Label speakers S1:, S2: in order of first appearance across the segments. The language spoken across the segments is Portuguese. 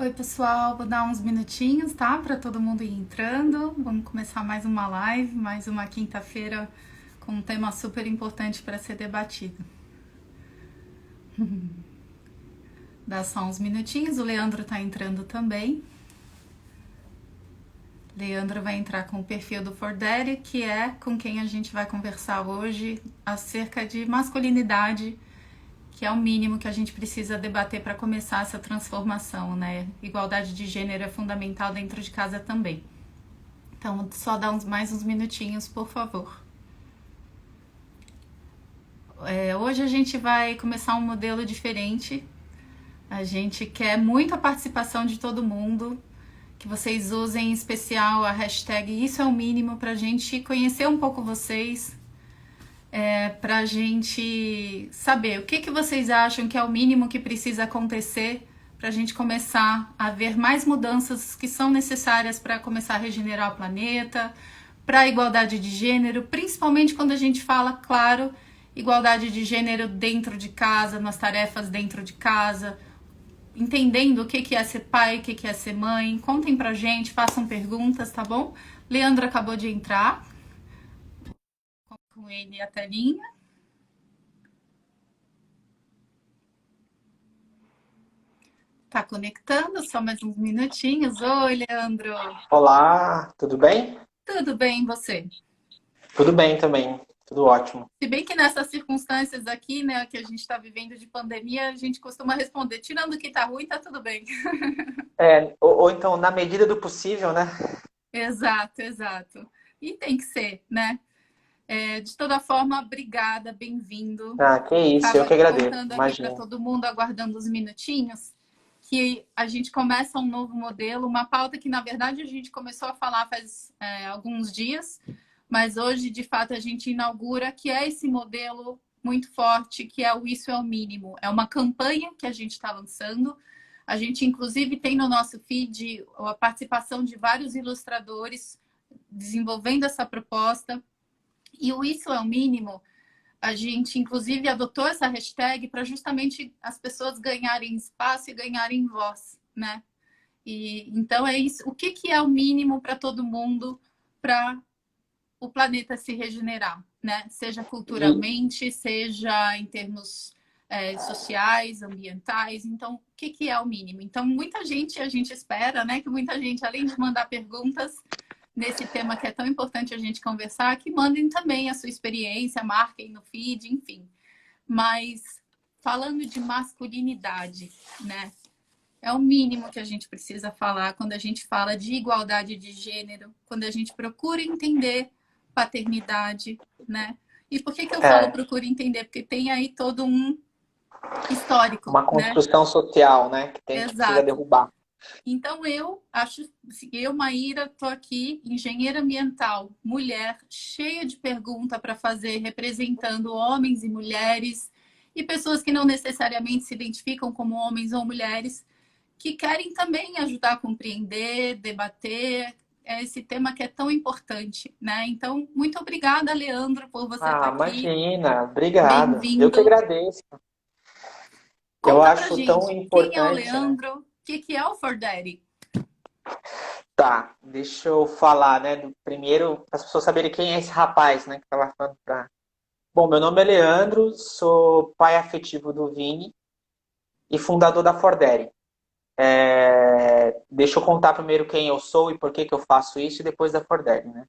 S1: Oi, pessoal, vou dar uns minutinhos, tá? Para todo mundo ir entrando. Vamos começar mais uma live, mais uma quinta-feira com um tema super importante para ser debatido. Dá só uns minutinhos, o Leandro tá entrando também. Leandro vai entrar com o perfil do For Daddy, que é com quem a gente vai conversar hoje acerca de masculinidade, que é o mínimo que a gente precisa debater para começar essa transformação, né? Igualdade de gênero é fundamental dentro de casa também. Então, só dá mais uns minutinhos, por favor. Hoje a gente vai começar um modelo diferente. A gente quer muito a participação de todo mundo, que vocês usem em especial a hashtag Isso é o Mínimo para a gente conhecer um pouco vocês, para a gente saber o que vocês acham que é o mínimo que precisa acontecer para a gente começar a ver mais mudanças que são necessárias para começar a regenerar o planeta, para a igualdade de gênero, principalmente quando a gente fala, claro, igualdade de gênero dentro de casa, nas tarefas dentro de casa, entendendo o que é ser pai, o que é ser mãe. Contem pra gente, façam perguntas, tá bom? Leandro acabou de entrar com ele a telinha. Tá conectando, só mais uns minutinhos. Oi, Leandro.
S2: Olá, tudo bem?
S1: Tudo bem, e você?
S2: Tudo bem também, tudo ótimo.
S1: Se bem que nessas circunstâncias aqui, né, que a gente está vivendo de pandemia, a gente costuma responder, tirando que tá ruim, tá tudo bem.
S2: Ou então, na medida do possível, né?
S1: Exato, exato. E tem que ser, né? De toda forma, obrigada, bem-vindo.
S2: Ah, que isso, eu
S1: Estava
S2: que agradeço,
S1: contando aqui para
S2: imagina.
S1: todo mundo, aguardando os minutinhos, que a gente começa um novo modelo, uma pauta que, na verdade, a gente começou a falar faz alguns dias, mas hoje, de fato, a gente inaugura, que é esse modelo muito forte, que é o Isso é o Mínimo. É uma campanha que a gente está lançando. A gente, inclusive, tem no nosso feed a participação de vários ilustradores desenvolvendo essa proposta. E o Isso é o Mínimo, a gente, inclusive, adotou essa hashtag para justamente as pessoas ganharem espaço e ganharem voz, né? E então é isso. O que é o mínimo para todo mundo para o planeta se regenerar, né? Seja
S2: E,
S1: culturalmente, seja em termos sociais, ambientais. Então, o que é o mínimo? Então, muita gente, a gente espera, né? Que muita gente, além de mandar perguntas, nesse tema que é tão importante a gente conversar, que mandem também a sua experiência, marquem no feed, enfim. Mas falando de masculinidade, né? É o mínimo que a gente precisa falar quando a gente fala de igualdade de gênero, quando a gente procura entender paternidade, né? E por que eu falo
S2: é,
S1: procura entender? Porque tem aí todo um histórico,
S2: uma
S1: né?
S2: construção social, né? Que precisa
S1: Exato.
S2: derrubar.
S1: Então, eu acho, eu, Maíra, estou aqui, engenheira ambiental, mulher, cheia de pergunta para fazer, representando homens e mulheres, e pessoas que não necessariamente se identificam como homens ou mulheres, que querem também ajudar a compreender, debater esse tema que é tão importante, né? Então, muito obrigada, Leandro, por você estar
S2: Ah,
S1: aqui.
S2: imagina, obrigado. Eu que
S1: Bem-vindo.
S2: agradeço. Eu
S1: Conta pra
S2: acho tão
S1: gente, quem é o
S2: importante, né?
S1: Leandro? O que é o For Daddy?
S2: Tá, deixa eu falar, né? Primeiro, para as pessoas saberem quem é esse rapaz, né? Que tava falando pra... Bom, meu nome é Leandro, sou pai afetivo do Vini e fundador da Fordere. Deixa eu contar primeiro quem eu sou e por que eu faço isso e depois da Fordere, né?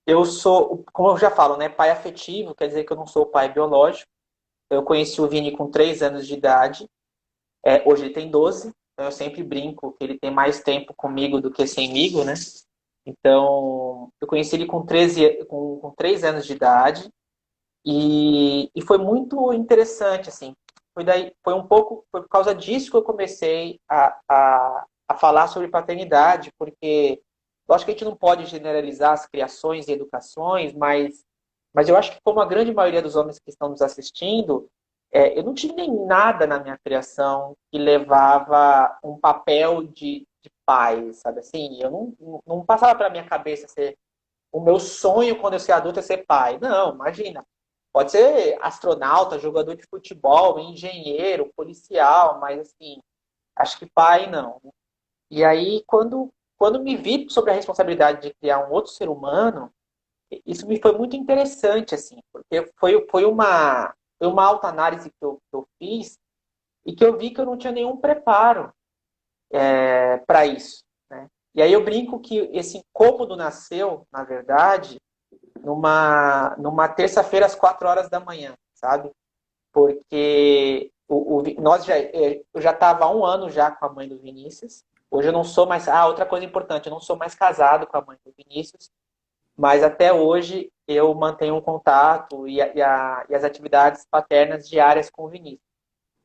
S2: Eu sou, como eu já falo, né, pai afetivo, quer dizer que eu não sou pai biológico. Eu conheci o Vini com 3 anos de idade. Hoje ele tem 12, então eu sempre brinco que ele tem mais tempo comigo do que semigo, né? Então, eu conheci ele com 3 anos de idade e foi muito interessante, assim. Foi por causa disso que eu comecei a falar sobre paternidade, porque eu acho que a gente não pode generalizar as criações e educações, mas eu acho que como a grande maioria dos homens que estão nos assistindo, eu não tive nem nada na minha criação que levava um papel de pai, sabe assim? Eu não passava pela minha cabeça ser o meu sonho quando eu ser adulto é ser pai. Não, imagina. Pode ser astronauta, jogador de futebol, engenheiro, policial, mas assim, Acho que pai, não. E aí, quando me vi sobre a responsabilidade de criar um outro ser humano, isso me foi muito interessante, assim, porque foi uma autoanálise que eu fiz e que eu vi que eu não tinha nenhum preparo para isso, né? E aí eu brinco que esse incômodo nasceu, na verdade, numa terça-feira às 4 horas da manhã, sabe? Porque eu já estava há um ano já com a mãe do Vinícius. Hoje eu não sou mais. Ah, outra coisa importante, eu não sou mais casado com a mãe do Vinícius, mas até hoje eu mantenho um contato e as atividades paternas diárias com o Vinícius.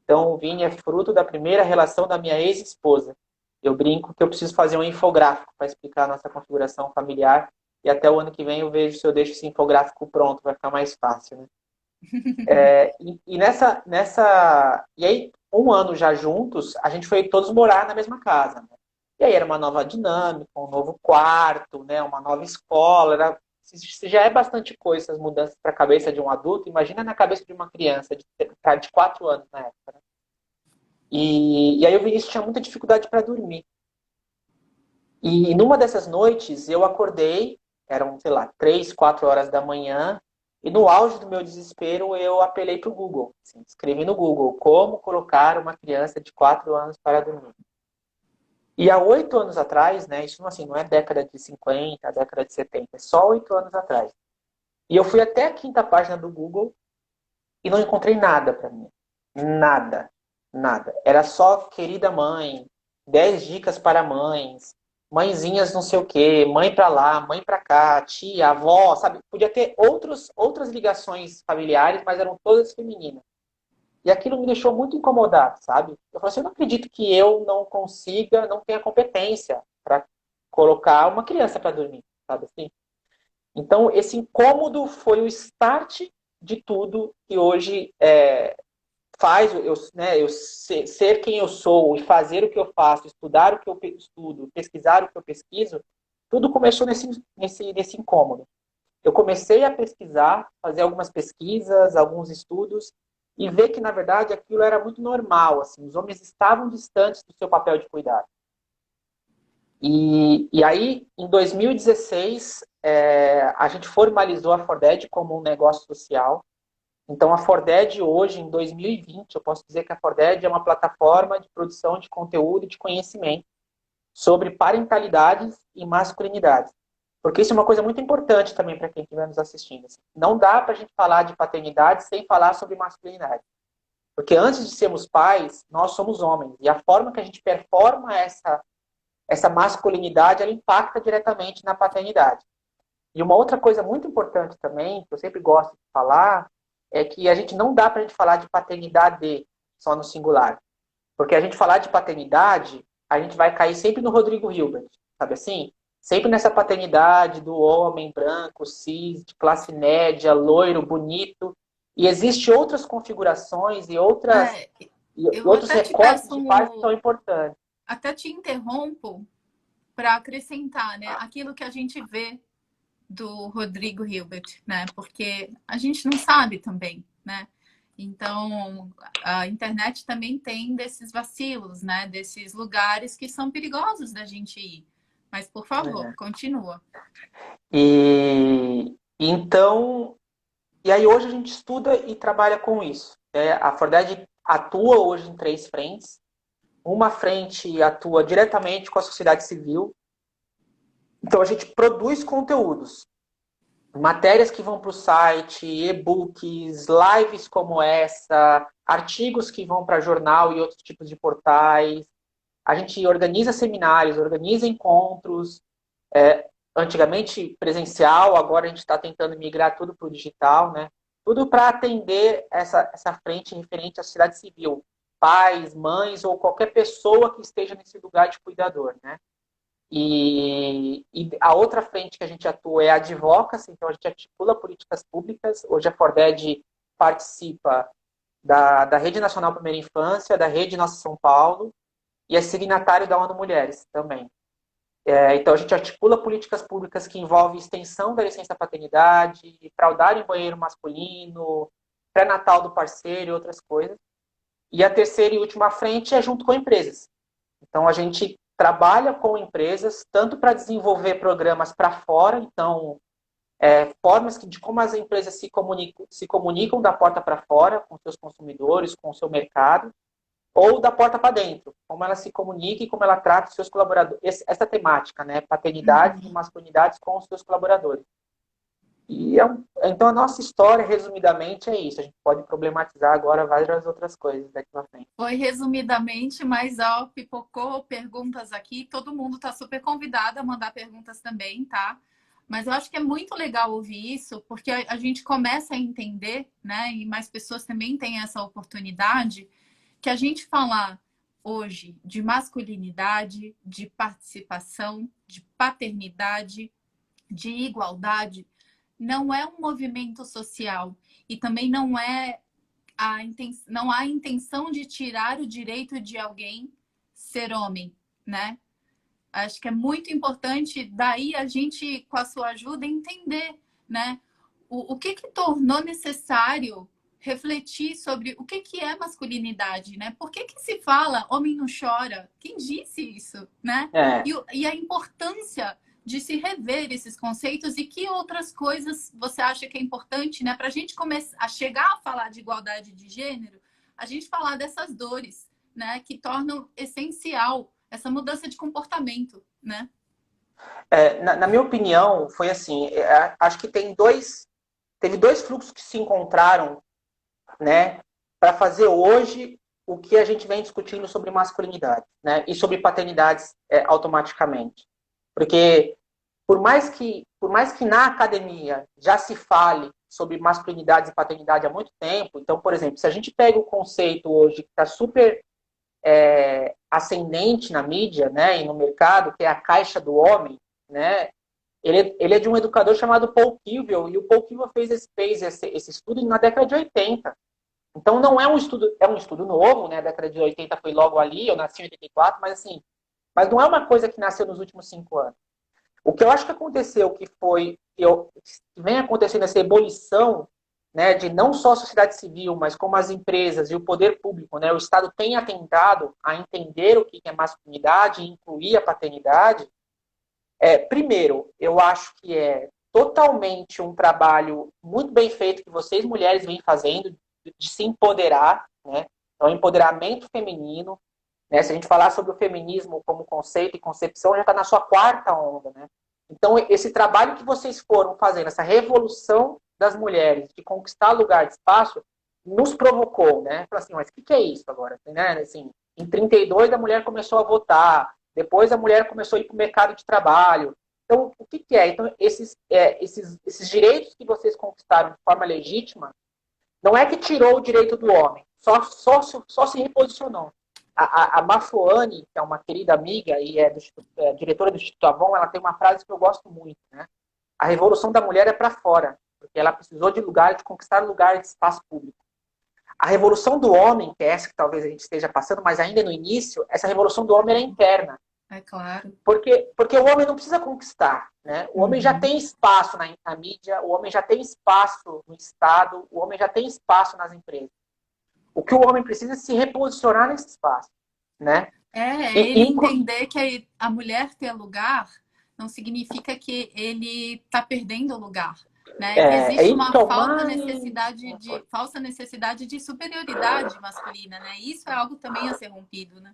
S2: Então, o Vini é fruto da primeira relação da minha ex-esposa. Eu brinco que eu preciso fazer um infográfico para explicar a nossa configuração familiar. E até o ano que vem eu vejo se eu deixo esse infográfico pronto, vai ficar mais fácil, né? E aí, um ano já juntos, a gente foi todos morar na mesma casa, né? E aí era uma nova dinâmica, um novo quarto, né? Uma nova escola. Se já é bastante coisa essas mudanças para a cabeça de um adulto, imagina na cabeça de uma criança de 4 anos na época, né? E aí o Vinícius tinha muita dificuldade para dormir. E numa dessas noites eu acordei, eram, sei lá, 3, 4 horas da manhã, e no auge do meu desespero eu apelei para o Google. Assim, escrevi no Google como colocar uma criança de 4 anos para dormir. E há 8 anos atrás, né, isso assim, não é década de 50, década de 70, é só 8 anos atrás. E eu fui até a quinta página do Google e não encontrei nada para mim. Nada. Nada. Era só querida mãe, 10 dicas para mães, mãezinhas não sei o quê, mãe para lá, mãe para cá, tia, avó, sabe? Podia ter outras ligações familiares, mas eram todas femininas. E aquilo me deixou muito incomodado, sabe? Eu falei assim, eu não acredito que eu não consiga, não tenha competência para colocar uma criança para dormir, sabe assim? Então, esse incômodo foi o start de tudo que hoje faz eu ser quem eu sou e fazer o que eu faço, estudar o que eu estudo, pesquisar o que eu pesquiso, tudo começou nesse incômodo. Eu comecei a pesquisar, fazer algumas pesquisas, alguns estudos, e ver que, na verdade, aquilo era muito normal. Assim, os homens estavam distantes do seu papel de cuidar. E aí, em 2016, a gente formalizou a Forded como um negócio social. Então, a Forded hoje, em 2020, eu posso dizer que a Forded é uma plataforma de produção de conteúdo e de conhecimento sobre parentalidades e masculinidades. Porque isso é uma coisa muito importante também para quem estiver nos assistindo. Assim. Não dá para a gente falar de paternidade sem falar sobre masculinidade. Porque antes de sermos pais, nós somos homens. E a forma que a gente performa essa masculinidade, ela impacta diretamente na paternidade. E uma outra coisa muito importante também, que eu sempre gosto de falar, é que a gente não dá para a gente falar de paternidade só no singular. Porque a gente falar de paternidade, a gente vai cair sempre no Rodrigo Hilbert, sabe assim? Sempre nessa paternidade do homem branco, cis, de classe média, loiro, bonito. E existem outras configurações
S1: É,
S2: e
S1: eu
S2: outros
S1: até te
S2: recortes
S1: peço,
S2: de pais que são importantes.
S1: até te interrompo para acrescentar, né, aquilo que a gente vê do Rodrigo Hilbert, né? Porque a gente não sabe também, né? Então, a internet também tem desses vacilos, né? Desses lugares que são perigosos da gente ir. Mas, por favor,
S2: É.
S1: continua.
S2: E então, e aí hoje a gente estuda e trabalha com isso. A Forded atua hoje em 3 frentes. Uma frente atua diretamente com a sociedade civil. Então a gente produz conteúdos, matérias que vão para o site, e-books, lives como essa, artigos que vão para jornal e outros tipos de portais. A gente organiza seminários, organiza encontros, antigamente presencial, agora a gente está tentando migrar tudo para o digital, né? Tudo para atender essa frente referente à sociedade civil, pais, mães ou qualquer pessoa que esteja nesse lugar de cuidador, né? E a outra frente que a gente atua é a advocacy, então a gente articula políticas públicas. Hoje a Forded participa da Rede Nacional Primeira Infância, da Rede Nossa São Paulo e é signatário da ONU Mulheres também. Então a gente articula políticas públicas que envolvem extensão da licença paternidade, fraldar em banheiro masculino, pré-natal do parceiro e outras coisas. E a terceira e última frente é junto com empresas. Então, a gente trabalha com empresas, tanto para desenvolver programas para fora, então, formas de como as empresas se comunicam da porta para fora com seus consumidores, com o seu mercado, ou da porta para dentro, como ela se comunica e como ela trata os seus colaboradores. Essa temática, né? Paternidade e masculinidade com os seus colaboradores. E então a nossa história, resumidamente, é isso. A gente pode problematizar agora várias outras coisas daqui para frente.
S1: Foi resumidamente, mas ó, pipocou perguntas aqui. Todo mundo está super convidado a mandar perguntas também, tá? Mas eu acho que é muito legal ouvir isso, porque a gente começa a entender, né? E mais pessoas também têm essa oportunidade, que a gente falar hoje de masculinidade, de participação, de paternidade, de igualdade, não é um movimento social e também não há intenção de tirar o direito de alguém ser homem, né? Acho que é muito importante daí a gente, com a sua ajuda, entender, né? O que tornou necessário refletir sobre o que é masculinidade, né? Por que se fala homem não chora? Quem disse isso, né? E a importância de se rever esses conceitos e que outras coisas você acha que é importante, né? Para a gente começar a chegar a falar de igualdade de gênero, a gente falar dessas dores, né? Que tornam essencial essa mudança de comportamento, né?
S2: Na minha opinião, foi assim, acho que teve dois fluxos que se encontraram, né, para fazer hoje o que a gente vem discutindo sobre masculinidade, né, e sobre paternidades automaticamente. Porque por mais que na academia já se fale sobre masculinidade e paternidade há muito tempo, então, por exemplo, se a gente pega o conceito hoje que está super ascendente na mídia, né, e no mercado, que é a caixa do homem, né, ele é de um educador chamado Paul Kilville, e o Paul Kilville fez esse estudo na década de 80. Então não é um estudo novo, né? A década de 80 foi logo ali, eu nasci em 84, mas não é uma coisa que nasceu nos últimos 5 anos. O que eu acho que aconteceu, que vem acontecendo essa ebulição, né, de não só a sociedade civil, mas como as empresas e o poder público, né, o Estado tem atentado a entender o que é masculinidade e incluir a paternidade. Primeiro, eu acho que é totalmente um trabalho muito bem feito que vocês mulheres vêm fazendo de se empoderar, né? Então, empoderamento feminino, né? Se a gente falar sobre o feminismo como conceito e concepção, já está na sua 4ª onda, né? Então, esse trabalho que vocês foram fazendo, essa revolução das mulheres de conquistar lugar de espaço, nos provocou, né? Falei assim, mas o que é isso agora? Né? Assim, em 32 a mulher começou a votar, depois a mulher começou a ir para o mercado de trabalho. Então, o que é? Então, esses direitos que vocês conquistaram de forma legítima, não é que tirou o direito do homem, só se reposicionou. A Mafuane, que é uma querida amiga e diretora do Instituto Avon, ela tem uma frase que eu gosto muito, né? A revolução da mulher é para fora, porque ela precisou de conquistar lugar de espaço público. A revolução do homem, que é essa que talvez a gente esteja passando, mas ainda no início, essa revolução do homem é interna.
S1: É claro.
S2: Porque o homem não precisa conquistar, né? O homem já tem espaço na mídia, o homem já tem espaço no Estado, o homem já tem espaço nas empresas. O que o homem precisa é se reposicionar nesse espaço, né?
S1: Ele entender que a mulher ter lugar não significa que ele está perdendo lugar, né? Existe uma falsa necessidade de superioridade masculina, né? Isso é algo também a ser rompido, né?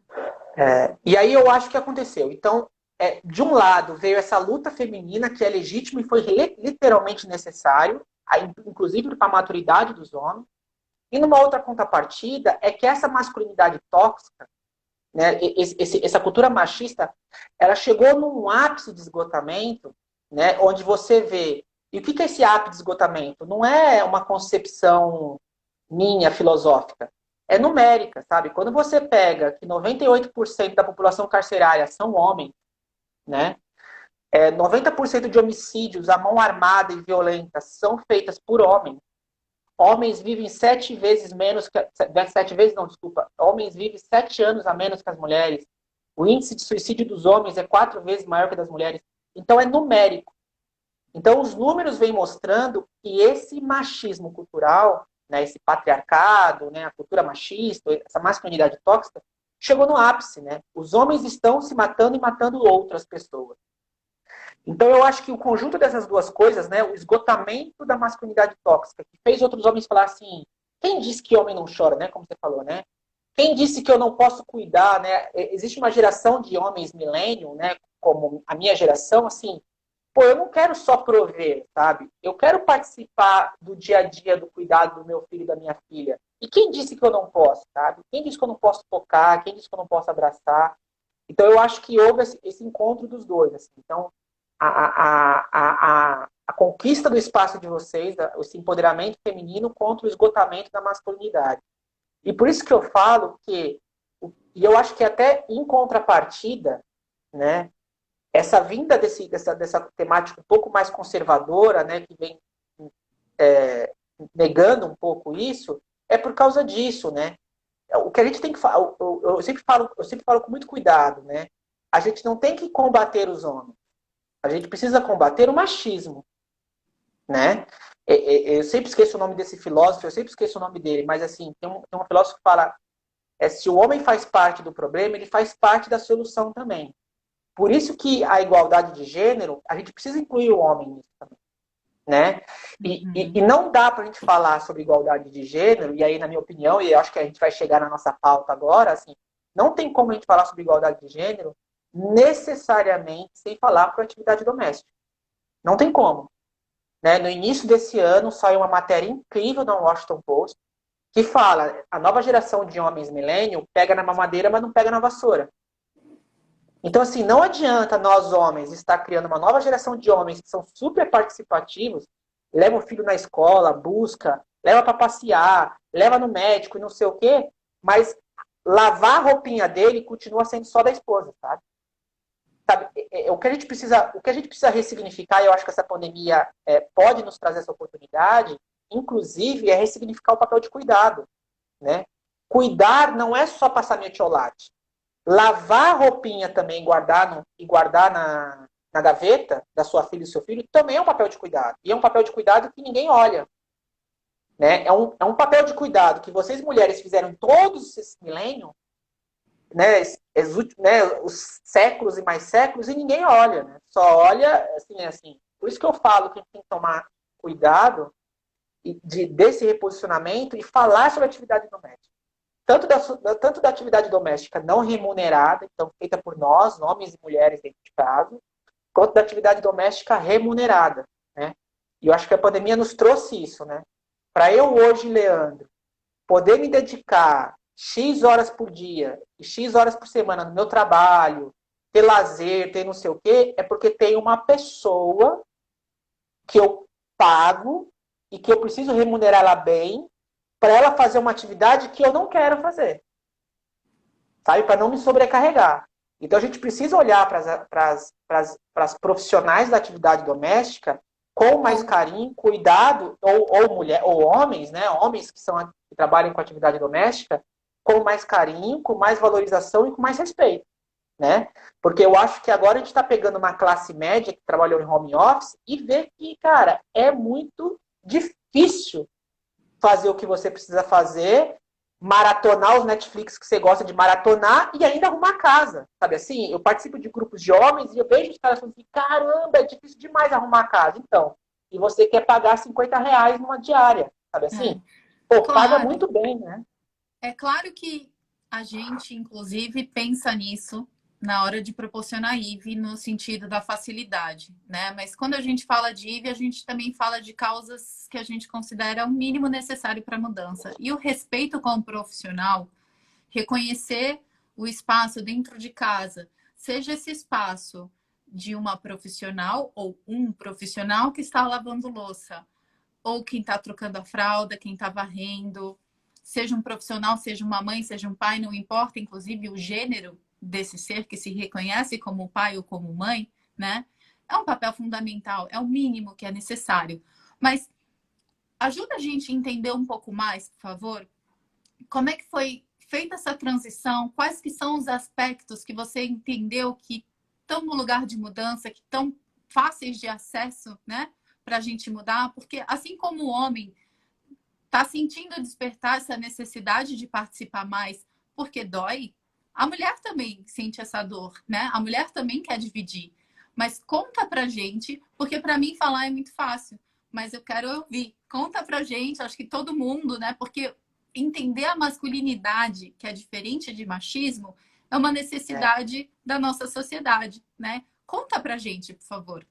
S2: E aí eu acho que aconteceu. Então, de um lado, veio essa luta feminina que é legítima e foi literalmente necessário, inclusive para a maturidade dos homens. E numa outra contrapartida é que essa masculinidade tóxica, né, essa cultura machista, ela chegou num ápice de esgotamento, né, onde você vê... E o que é esse ápice de esgotamento? Não é uma concepção minha, filosófica. É numérica, sabe? Quando você pega que 98% da população carcerária são homens, né? 90% de homicídios à mão armada e violenta são feitas por homens. Homens vivem 7 vezes menos que... 7 vezes não, desculpa. Homens vivem 7 anos a menos que as mulheres. O índice de suicídio dos homens é 4 vezes maior que o das mulheres. Então é numérico. Então os números vêm mostrando que esse machismo cultural, né, esse patriarcado, né, a cultura machista, essa masculinidade tóxica, chegou no ápice, né? Os homens estão se matando e matando outras pessoas. Então eu acho que o conjunto dessas duas coisas, né, o esgotamento da masculinidade tóxica, que fez outros homens falar assim, quem disse que homem não chora, né, como você falou, né? Quem disse que eu não posso cuidar, né? Existe uma geração de homens millennium, né, como a minha geração, assim, pô, eu não quero só prover, sabe? Eu quero participar do dia a dia do cuidado do meu filho e da minha filha. E quem disse que eu não posso, sabe? Quem disse que eu não posso tocar? Quem disse que eu não posso abraçar? Então eu acho que houve esse encontro dos dois, assim. Então a conquista do espaço de vocês, esse empoderamento feminino contra o esgotamento da masculinidade. E por isso que eu falo que, e eu acho que até em contrapartida, né, essa vinda dessa temática um pouco mais conservadora, né, que vem negando um pouco isso, é por causa disso, né? O que a gente tem que falar, eu sempre falo com muito cuidado, né? A gente não tem que combater os homens. A gente precisa combater o machismo, né? Eu sempre esqueço o nome desse filósofo, eu sempre esqueço o nome dele, mas assim, tem um filósofo que fala, se o homem faz parte do problema, ele faz parte da solução também. Por isso que a igualdade de gênero, a gente precisa incluir o homem nisso também, né? E não dá para a gente falar sobre igualdade de gênero, e aí, na minha opinião, e eu acho que a gente vai chegar na nossa pauta agora, assim, não tem como a gente falar sobre igualdade de gênero necessariamente sem falar para atividade doméstica. Não tem como. Né? No início desse ano, saiu uma matéria incrível no Washington Post que fala a nova geração de homens millennial pega na mamadeira, mas não pega na vassoura. Então, assim, não adianta nós, homens, estar criando uma nova geração de homens que são super participativos, leva o filho na escola, busca, leva para passear, leva no médico e não sei o quê, mas lavar a roupinha dele continua sendo só da esposa, sabe? Sabe, o que a gente precisa ressignificar, e eu acho que essa pandemia pode nos trazer essa oportunidade, inclusive, é ressignificar o papel de cuidado, né? Cuidar não é só passar metiolate. Lavar a roupinha também e guardar na gaveta da sua filha e do seu filho também é um papel de cuidado. E é um papel de cuidado que ninguém olha. Né? É um papel de cuidado que vocês mulheres fizeram todos esses milênios, né, os séculos e mais séculos, e ninguém olha. Né? Só olha assim. Por isso que eu falo que a gente tem que tomar cuidado desse reposicionamento e falar sobre atividade doméstica. Tanto da atividade doméstica não remunerada, então feita por nós, homens e mulheres dentro de casa, quanto da atividade doméstica remunerada. Né? E eu acho que a pandemia nos trouxe isso. Né? Para eu hoje, Leandro, poder me dedicar X horas por dia e X horas por semana no meu trabalho, ter lazer, ter não sei o quê, é porque tem uma pessoa que eu pago e que eu preciso remunerar ela bem para ela fazer uma atividade que eu não quero fazer. Sabe? Para não me sobrecarregar. Então a gente precisa olhar para as profissionais da atividade doméstica com mais carinho, cuidado, ou homens, né? Homens que trabalham com atividade doméstica, com mais carinho, com mais valorização e com mais respeito. Né? Porque eu acho que agora a gente está pegando uma classe média que trabalhou em home office e vê que, cara, é muito difícil fazer o que você precisa fazer, maratonar os Netflix que você gosta de maratonar e ainda arrumar casa, sabe assim? Eu participo de grupos de homens e eu vejo os caras falando assim, caramba, é difícil demais arrumar casa. Então, e você quer pagar R$ 50 numa diária, sabe assim? Pô,
S1: Claro.
S2: paga muito bem, né?
S1: É claro que a gente, inclusive, pensa nisso na hora de proporcionar IV no sentido da facilidade, né? Mas quando a gente fala de IV, a gente também fala de causas que a gente considera o mínimo necessário para a mudança. E o respeito com o profissional, reconhecer o espaço dentro de casa, seja esse espaço de uma profissional ou um profissional que está lavando louça, ou quem está trocando a fralda, quem está varrendo, seja um profissional, seja uma mãe, seja um pai, não importa, inclusive o gênero desse ser que se reconhece como pai ou como mãe, né? É um papel fundamental, é o mínimo que é necessário. Mas ajuda a gente a entender um pouco mais, por favor, como é que foi feita essa transição, quais que são os aspectos que você entendeu que estão no lugar de mudança, que estão fáceis de acesso, né? Para a gente mudar, porque assim como o homem está sentindo despertar essa necessidade de participar mais porque dói, A mulher também sente essa dor, né? A mulher também quer dividir. Mas conta pra gente, porque pra mim falar é muito fácil, mas eu quero ouvir. Conta pra gente, acho que todo mundo, né? Porque entender a masculinidade, que é diferente de machismo, é uma
S2: É.
S1: necessidade da nossa sociedade, né? Conta pra gente, por favor.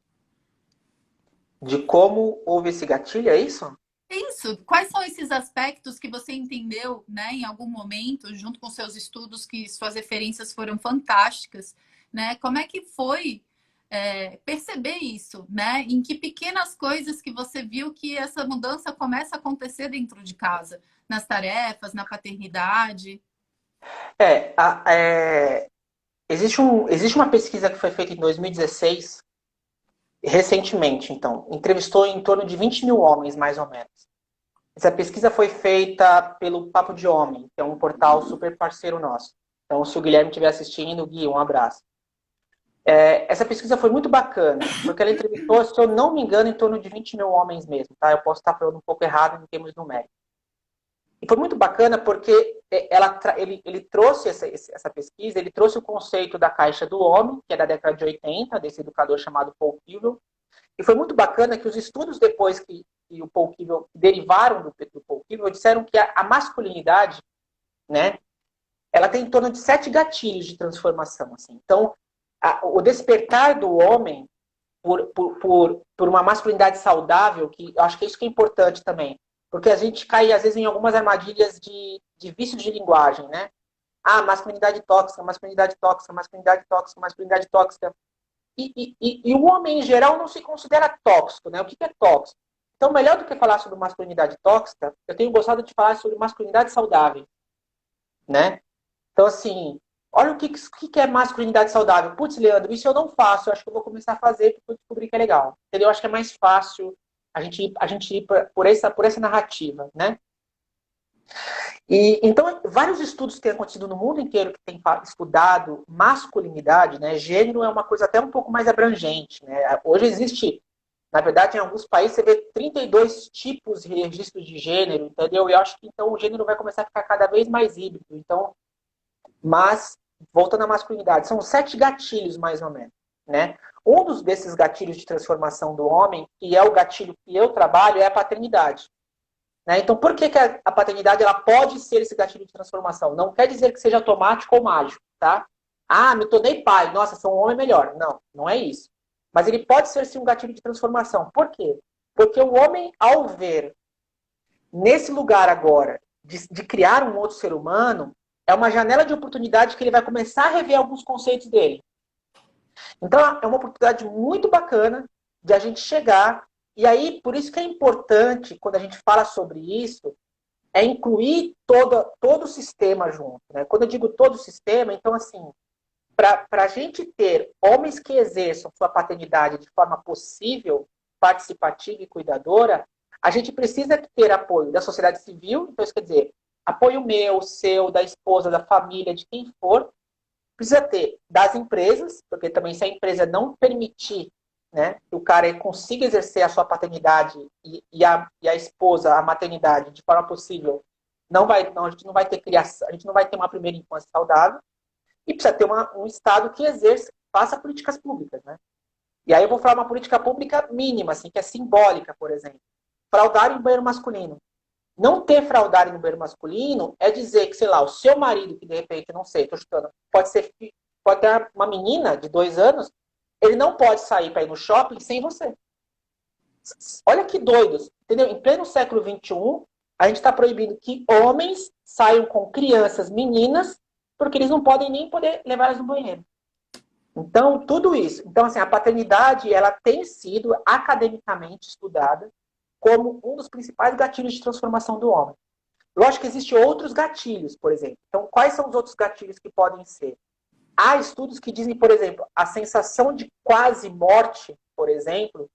S2: De como houve esse gatilho, é isso?
S1: Isso, quais são esses aspectos que você entendeu, né, em algum momento, junto com seus estudos, que suas referências foram fantásticas, né? Como é que foi perceber isso, né? Em que pequenas coisas que você viu que essa mudança começa a acontecer dentro de casa, nas tarefas, na paternidade?
S2: É, existe uma pesquisa que foi feita em 2016, recentemente, então, entrevistou em torno de 20 mil homens, mais ou menos. Essa pesquisa foi feita pelo Papo de Homem, que é um portal super parceiro nosso. Então, se o Guilherme estiver assistindo, Gui, um abraço. Essa pesquisa foi muito bacana, porque ela entrevistou, se eu não me engano, em torno de 20 mil homens mesmo, tá? Eu posso estar falando um pouco errado em termos numéricos. E foi muito bacana porque ele trouxe essa pesquisa, ele trouxe o conceito da caixa do homem, que é da década de 80, desse educador chamado Paul Kivel. E foi muito bacana que os estudos depois que o Paul Kivel derivaram do Paul Kivel disseram que a masculinidade, né, ela tem em torno de 7 gatilhos de transformação. Assim. Então, o despertar do homem por uma masculinidade saudável, que eu acho que é isso que é importante também. Porque a gente cai, às vezes, em algumas armadilhas de vício de linguagem, né? Ah, masculinidade tóxica, masculinidade tóxica, masculinidade tóxica, masculinidade tóxica. E o homem, em geral, não se considera tóxico, né? O que é tóxico? Então, melhor do que falar sobre masculinidade tóxica, eu tenho gostado de falar sobre masculinidade saudável, né? Então, assim, olha o que é masculinidade saudável. Putz, Leandro, isso eu não faço. Eu acho que eu vou começar a fazer porque eu descobri que é legal. Entendeu? Eu acho que é mais fácil a gente ir por essa narrativa, né? E, então, vários estudos que têm acontecido no mundo inteiro que têm estudado masculinidade, né? Gênero é uma coisa até um pouco mais abrangente, né? Hoje existe, na verdade, em alguns países você vê 32 tipos de registros de gênero, entendeu? E eu acho que então o gênero vai começar a ficar cada vez mais híbrido. Então, mas, voltando à masculinidade, são 7 gatilhos, mais ou menos. Né? Desses gatilhos de transformação do homem, que é o gatilho que eu trabalho, é a paternidade. Né? Então, por que a paternidade ela pode ser esse gatilho de transformação? Não quer dizer que seja automático ou mágico. Tá? Ah, me tornei pai. Nossa, sou um homem melhor. Não, não é isso. Mas ele pode ser, sim, um gatilho de transformação. Por quê? Porque o homem, ao ver nesse lugar agora de criar um outro ser humano, é uma janela de oportunidade que ele vai começar a rever alguns conceitos dele. Então, é uma oportunidade muito bacana de a gente chegar. E aí, por isso que é importante, quando a gente fala sobre isso, é incluir todo o sistema junto. Né? Quando eu digo todo o sistema, então, assim, para a gente ter homens que exerçam sua paternidade de forma possível, participativa e cuidadora, a gente precisa ter apoio da sociedade civil, então isso quer dizer, apoio meu, seu, da esposa, da família, de quem for, precisa ter das empresas, porque também se a empresa não permitir, né, que o cara consiga exercer a sua paternidade e a esposa a maternidade de forma possível, a gente não vai ter criação, a gente não vai ter uma primeira infância saudável, e precisa ter um Estado que exerça, faça políticas públicas, né? E aí eu vou falar uma política pública mínima, assim, que é simbólica, por exemplo. Fraudário em banheiro masculino. Não ter fraudário no banheiro masculino é dizer que, sei lá, o seu marido, que de repente, não sei, tô chutando, pode ter uma menina de 2 anos, ele não pode sair para ir no shopping sem você. Olha que doidos, entendeu? Em pleno século XXI, a gente está proibindo que homens saiam com crianças, meninas, porque eles não podem nem poder levar elas no banheiro. Então, tudo isso. Então, assim, a paternidade, ela tem sido academicamente estudada como um dos principais gatilhos de transformação do homem. Lógico que existem outros gatilhos, por exemplo. Então, quais são os outros gatilhos que podem ser? Há estudos que dizem, por exemplo, a sensação de quase morte, por exemplo,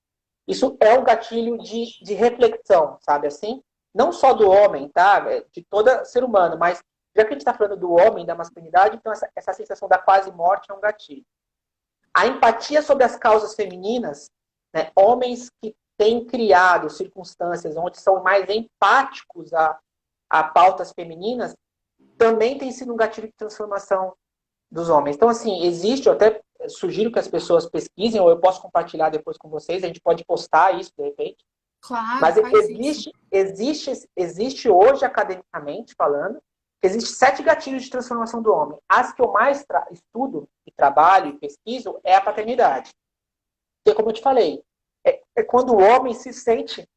S2: isso é um gatilho de reflexão, sabe assim? Não só do homem, tá? De todo ser humano, mas já que a gente está falando do homem, da masculinidade, então essa sensação da quase morte é um gatilho. A empatia sobre as causas femininas, né? Homens que têm criado circunstâncias onde são mais empáticos a pautas femininas, também tem sido um gatilho de transformação dos homens. Então, assim, existe, eu até sugiro que as pessoas pesquisem, ou eu posso compartilhar depois com vocês, a gente pode postar isso de repente.
S1: Claro,
S2: Mas
S1: faz isso.
S2: existe hoje, academicamente falando, existe 7 gatilhos de transformação do homem. As que eu mais estudo, e trabalho e pesquiso, é a paternidade. Porque, como eu te falei, é quando o homem se sente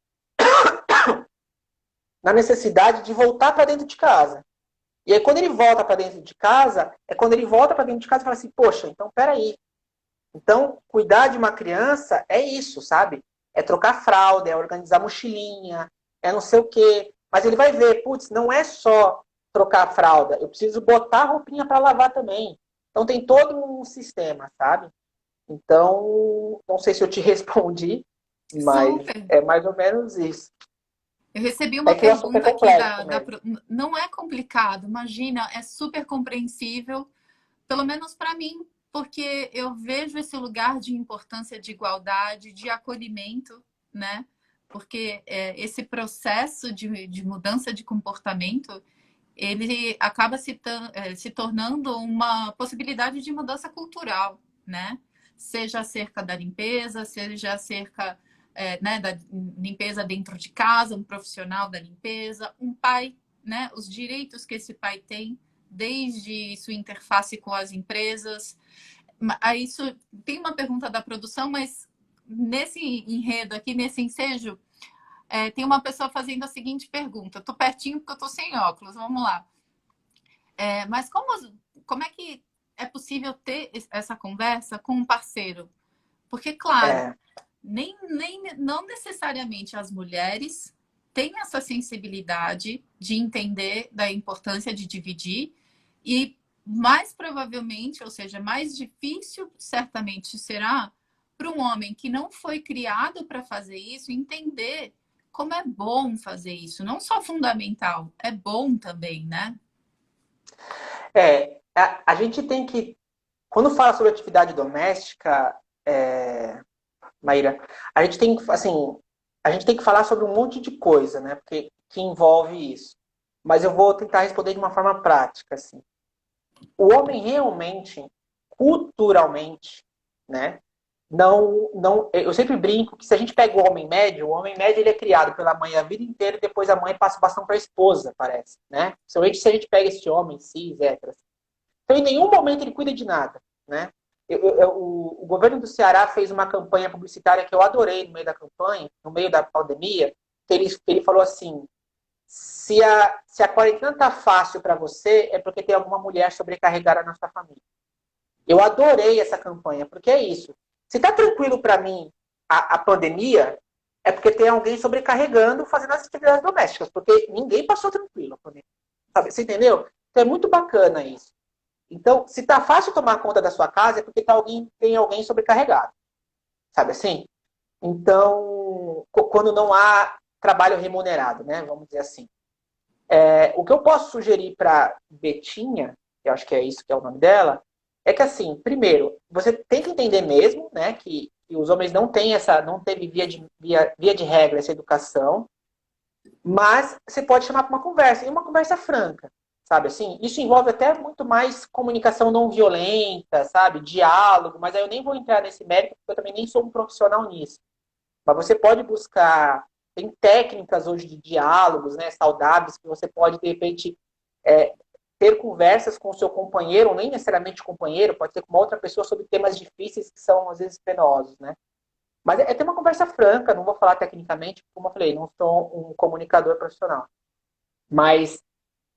S2: na necessidade de voltar para dentro de casa. E aí, quando ele volta para dentro de casa, é quando ele volta para dentro de casa e fala assim, poxa, então peraí. Então, cuidar de uma criança é isso, sabe? É trocar fralda, é organizar mochilinha, é não sei o quê. Mas ele vai ver, putz, não é só trocar a fralda, eu preciso botar a roupinha para lavar também. Então tem todo um sistema, sabe? Então, não sei se eu te respondi, mas
S1: Super.
S2: é mais ou menos isso.
S1: Eu recebi
S2: É
S1: uma
S2: que o assunto é
S1: pergunta aqui
S2: complexo mesmo.
S1: Não é complicado, imagina, é super compreensível, pelo menos para mim, porque eu vejo esse lugar de importância de igualdade, de acolhimento, né? Porque esse processo de mudança de comportamento, ele acaba se tornando uma possibilidade de mudança cultural, né? Seja acerca da limpeza, seja acerca né, da limpeza dentro de casa, um profissional da limpeza, um pai, né? Os direitos que esse pai tem, desde sua interface com as empresas. Aí isso tem uma pergunta da produção, mas nesse enredo aqui, nesse ensejo, tem uma pessoa fazendo a seguinte pergunta. Estou pertinho porque eu estou sem óculos. Vamos lá. Mas como é que é possível ter essa conversa com um parceiro? Porque, claro,
S2: É,
S1: não necessariamente as mulheres têm essa sensibilidade de entender da importância de dividir e mais provavelmente, ou seja, mais difícil certamente será para um homem que não foi criado para fazer isso entender como é bom fazer isso, não só fundamental, é bom também, né?
S2: a gente tem que, quando fala sobre atividade doméstica, Maíra, a gente tem assim, a gente tem que falar sobre um monte de coisa, né? Porque que envolve isso. Mas eu vou tentar responder de uma forma prática, assim. O homem realmente, culturalmente, né? Não, eu sempre brinco que se a gente pega o homem médio ele é criado pela mãe a vida inteira e depois a mãe passa o bastão para a esposa, parece, né? Principalmente se a gente pega esse homem cis, hétero. Então, em nenhum momento ele cuida de nada, né? O governo do Ceará fez uma campanha publicitária que eu adorei no meio da campanha, no meio da pandemia, que ele falou assim, se a quarentena tá fácil para você, é porque tem alguma mulher sobrecarregada na sua família. Eu adorei essa campanha, porque é isso. Se tá tranquilo para mim a pandemia, é porque tem alguém sobrecarregando fazendo as atividades domésticas, porque ninguém passou tranquilo. Sabe? Você entendeu? Então é muito bacana isso. Então, se tá fácil tomar conta da sua casa, é porque tem alguém sobrecarregado. Sabe assim? Então, quando não há trabalho remunerado, né? Vamos dizer assim. O que eu posso sugerir para Betinha, que eu acho que é isso que é o nome dela, é que assim, primeiro, você tem que entender mesmo, né, que os homens não teve via de regra essa educação, mas você pode chamar para uma conversa, e uma conversa franca, sabe assim? Isso envolve até muito mais comunicação não violenta, sabe? Diálogo, mas aí eu nem vou entrar nesse mérito, porque eu também nem sou um profissional nisso. Mas você pode buscar, tem técnicas hoje de diálogos, né, saudáveis, que você pode, de repente, é, ter conversas com o seu companheiro, ou nem necessariamente companheiro, pode ser com uma outra pessoa sobre temas difíceis que são, às vezes, penosos, né? Mas é ter uma conversa franca, não vou falar tecnicamente, como eu falei, não sou um comunicador profissional. Mas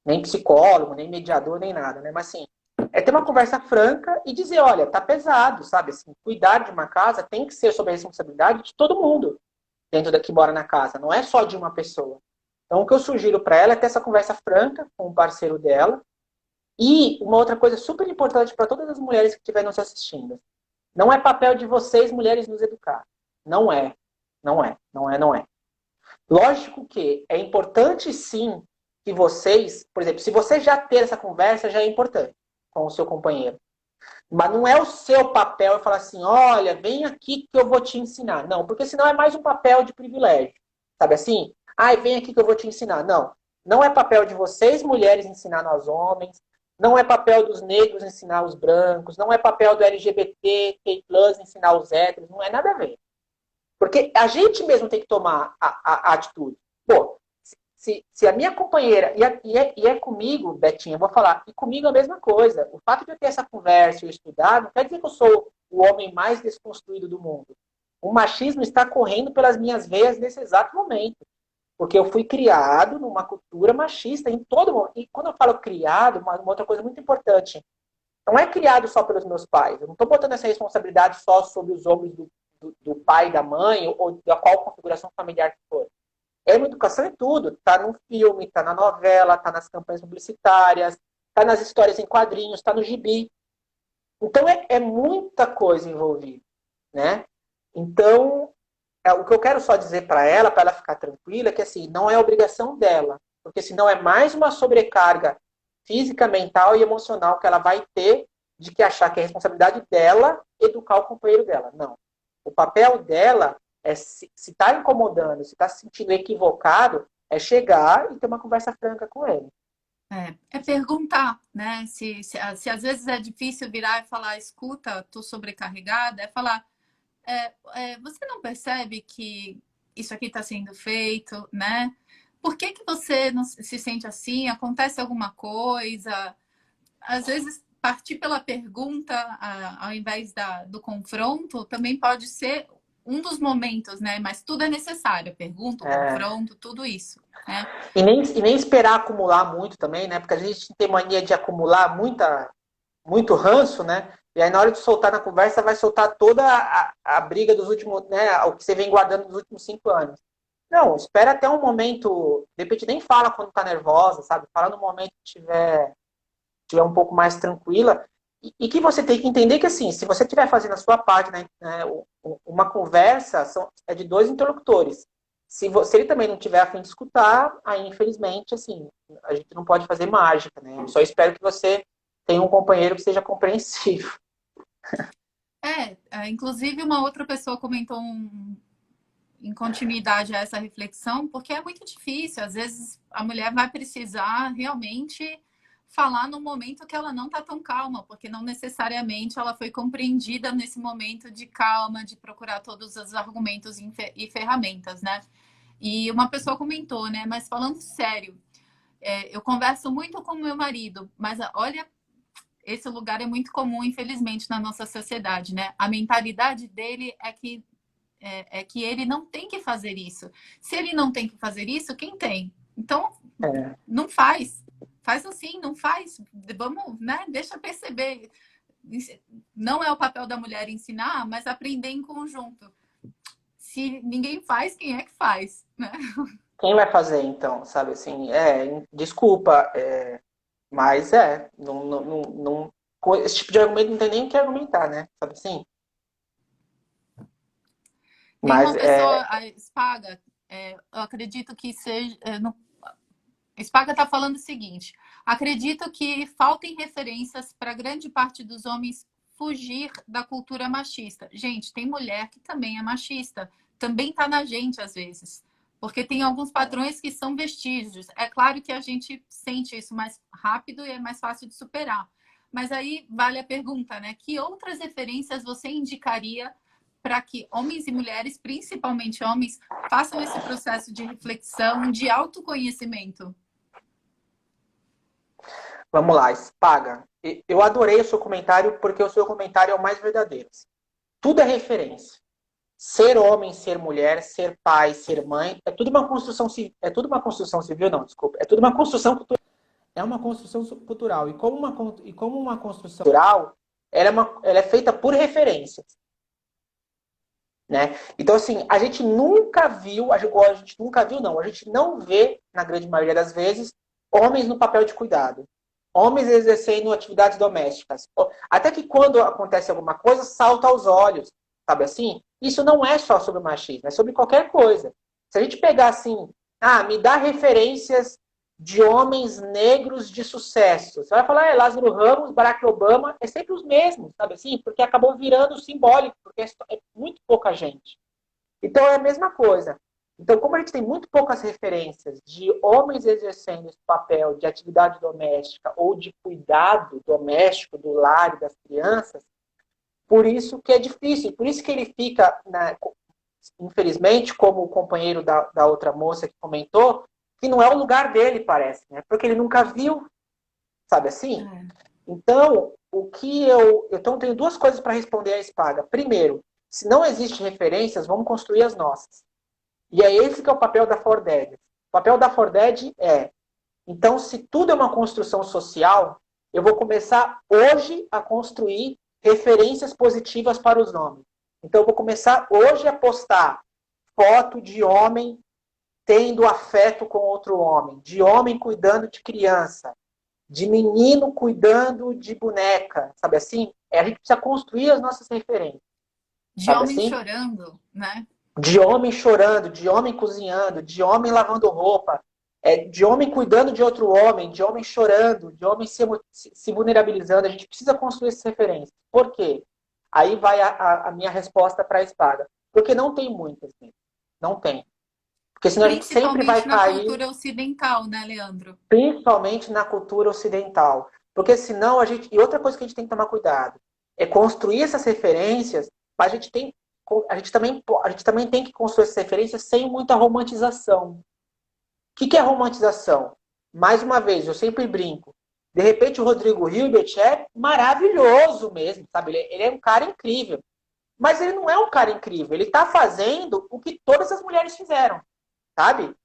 S2: nem psicólogo, nem mediador, nem nada, né? Mas assim, é ter uma conversa franca e dizer, olha, tá pesado, sabe? Assim, cuidar de uma casa tem que ser sob a responsabilidade de todo mundo dentro da que mora na casa, não é só de uma pessoa. Então, o que eu sugiro para ela é ter essa conversa franca com o parceiro dela. E uma outra coisa super importante para todas as mulheres que estiverem nos assistindo. Não é papel de vocês, mulheres, nos educar. Não é. Não é. Não é, não é. Lógico que é importante sim que vocês, por exemplo, se você já ter essa conversa, já é importante com o seu companheiro. Mas não é o seu papel falar assim, olha, vem aqui que eu vou te ensinar. Não, porque senão é mais um papel de privilégio. Sabe assim? Ai, vem aqui que eu vou te ensinar. Não. Não é papel de vocês, mulheres, ensinar nós homens. não é papel dos negros ensinar os brancos, não é papel do LGBT, K+, ensinar os héteros, não é nada a ver. Porque a gente mesmo tem que tomar a atitude. Pô, se a minha companheira, e é comigo, Betinha, eu vou falar, e comigo é a mesma coisa. O fato de eu ter essa conversa e eu estudar, não quer dizer que eu sou o homem mais desconstruído do mundo. O machismo está correndo pelas minhas veias nesse exato momento. Porque eu fui criado numa cultura machista em todo mundo. E quando eu falo criado, uma outra coisa muito importante, não é criado só pelos meus pais. Eu não estou botando essa responsabilidade só sobre os ombros do pai e da mãe, ou da qual configuração familiar que for. É uma educação em tudo. Está no filme, está na novela, está nas campanhas publicitárias, está nas histórias em quadrinhos, está no gibi. Então é muita coisa envolvida, né? Então, o que eu quero só dizer para ela ficar tranquila, é que assim, não é obrigação dela. Porque senão é mais uma sobrecarga física, mental e emocional que ela vai ter de que achar que é responsabilidade dela educar o companheiro dela. Não. O papel dela é, se está incomodando, se está se sentindo equivocado, é chegar e ter uma conversa franca com ele.
S1: É perguntar, né? Se às vezes é difícil virar e falar, escuta, tô sobrecarregada, é falar, você não percebe que isso aqui está sendo feito, né? Por que que você não se sente assim? Acontece alguma coisa? Às vezes, partir pela pergunta, ao invés do confronto, também pode ser um dos momentos, né? Mas tudo é necessário. A pergunta, o confronto, tudo isso, né?
S2: E nem esperar acumular muito também, né? Porque a gente tem mania de acumular muito ranço, né? E aí, na hora de soltar na conversa, vai soltar toda a briga dos últimos, né? O que você vem guardando dos últimos 5 anos. Não, espera até um momento. De repente, nem fala quando tá nervosa, sabe? Fala no momento que tiver um pouco mais tranquila. E que você tem que entender que, assim, se você estiver fazendo a sua parte, né, uma conversa é de 2 interlocutores. Se ele também não tiver a fim de escutar, aí, infelizmente, assim, a gente não pode fazer mágica, né? Eu só espero que você tenha um companheiro que seja compreensivo.
S1: Inclusive uma outra pessoa comentou em continuidade a essa reflexão, porque é muito difícil. Às vezes a mulher vai precisar realmente falar no momento que ela não está tão calma, porque não necessariamente ela foi compreendida nesse momento de calma, de procurar todos os argumentos e ferramentas, né? E uma pessoa comentou, né? Mas falando sério, eu converso muito com meu marido, mas olha, esse lugar é muito comum, infelizmente, na nossa sociedade, né? A mentalidade dele é que ele não tem que fazer isso. Se ele não tem que fazer isso, quem tem? Então, não faz. Faz assim, não faz. Vamos, né? Deixa perceber. Não é o papel da mulher ensinar, mas aprender em conjunto. Se ninguém faz, quem é que faz? Né?
S2: Quem vai fazer, então? Sabe assim, desculpa, mas com esse tipo de argumento não tem nem o que argumentar, né? Sabe assim?
S1: Tem
S2: Mas
S1: uma pessoa, a Spaga, eu acredito que seja. Spaga está falando o seguinte: acredito que faltem referências para grande parte dos homens fugir da cultura machista. Gente, tem mulher que também é machista, também está na gente às vezes, porque tem alguns padrões que são vestígios. É claro que a gente sente isso mais rápido e é mais fácil de superar. Mas aí vale a pergunta, né? Que outras referências você indicaria para que homens e mulheres, principalmente homens, façam esse processo de reflexão, de autoconhecimento?
S2: vamos lá, Spaga. Eu adorei o seu comentário porque o seu comentário é o mais verdadeiro. Tudo é referência. Ser homem, ser mulher, ser pai, ser mãe, é tudo uma construção civil. É tudo uma construção civil, não, desculpa. É tudo uma construção cultural. É uma construção cultural. E como uma construção cultural, ela é feita por referências. Né? Então, assim, a gente nunca viu, a gente nunca viu, não, a gente não vê, na grande maioria das vezes, homens no papel de cuidado. Homens exercendo atividades domésticas. Até que quando acontece alguma coisa, salta aos olhos. Sabe assim? Isso não é só sobre o machismo, é sobre qualquer coisa. Se a gente pegar assim, me dá referências de homens negros de sucesso. Você vai falar, Lázaro Ramos, Barack Obama, é sempre os mesmos, sabe assim? Porque acabou virando simbólico, porque é muito pouca gente. Então é a mesma coisa. Então, como a gente tem muito poucas referências de homens exercendo esse papel de atividade doméstica ou de cuidado doméstico do lar e das crianças, por isso que é difícil, por isso que ele fica, né, infelizmente, como o companheiro da outra moça que comentou, que não é o lugar dele, parece, né? Porque ele nunca viu, sabe assim?
S1: É.
S2: Então, o que eu então tenho duas coisas para responder a Espaga. Primeiro, se não existe referências, vamos construir as nossas. E é esse que é o papel da Forded. O papel da Forded é, então, se tudo é uma construção social, eu vou começar hoje a construir referências positivas para os homens. Então, eu vou começar hoje a postar foto de homem tendo afeto com outro homem, de homem cuidando de criança, de menino cuidando de boneca, sabe assim? A gente precisa construir as nossas referências,
S1: De
S2: sabe
S1: homem
S2: assim?
S1: chorando, né?
S2: De homem chorando, de homem cozinhando, de homem lavando roupa, de homem cuidando de outro homem, de homem chorando, de homem se vulnerabilizando. A gente precisa construir essas referências. Por quê? Aí vai a minha resposta para a espada. Porque não tem muitas, né? Não tem. Porque senão a gente sempre vai
S1: Principalmente na
S2: cair,
S1: cultura ocidental, né, Leandro?
S2: principalmente na cultura ocidental. Porque senão a gente. E outra coisa que a gente tem que tomar cuidado é construir essas referências, mas a gente também tem que construir essas referências sem muita romantização. O que é romantização? Mais uma vez, eu sempre brinco. De repente, o Rodrigo Hilbert é maravilhoso mesmo, sabe? Ele é um cara incrível. Mas ele não é um cara incrível. Ele está fazendo o que todas as mulheres fizeram, sabe?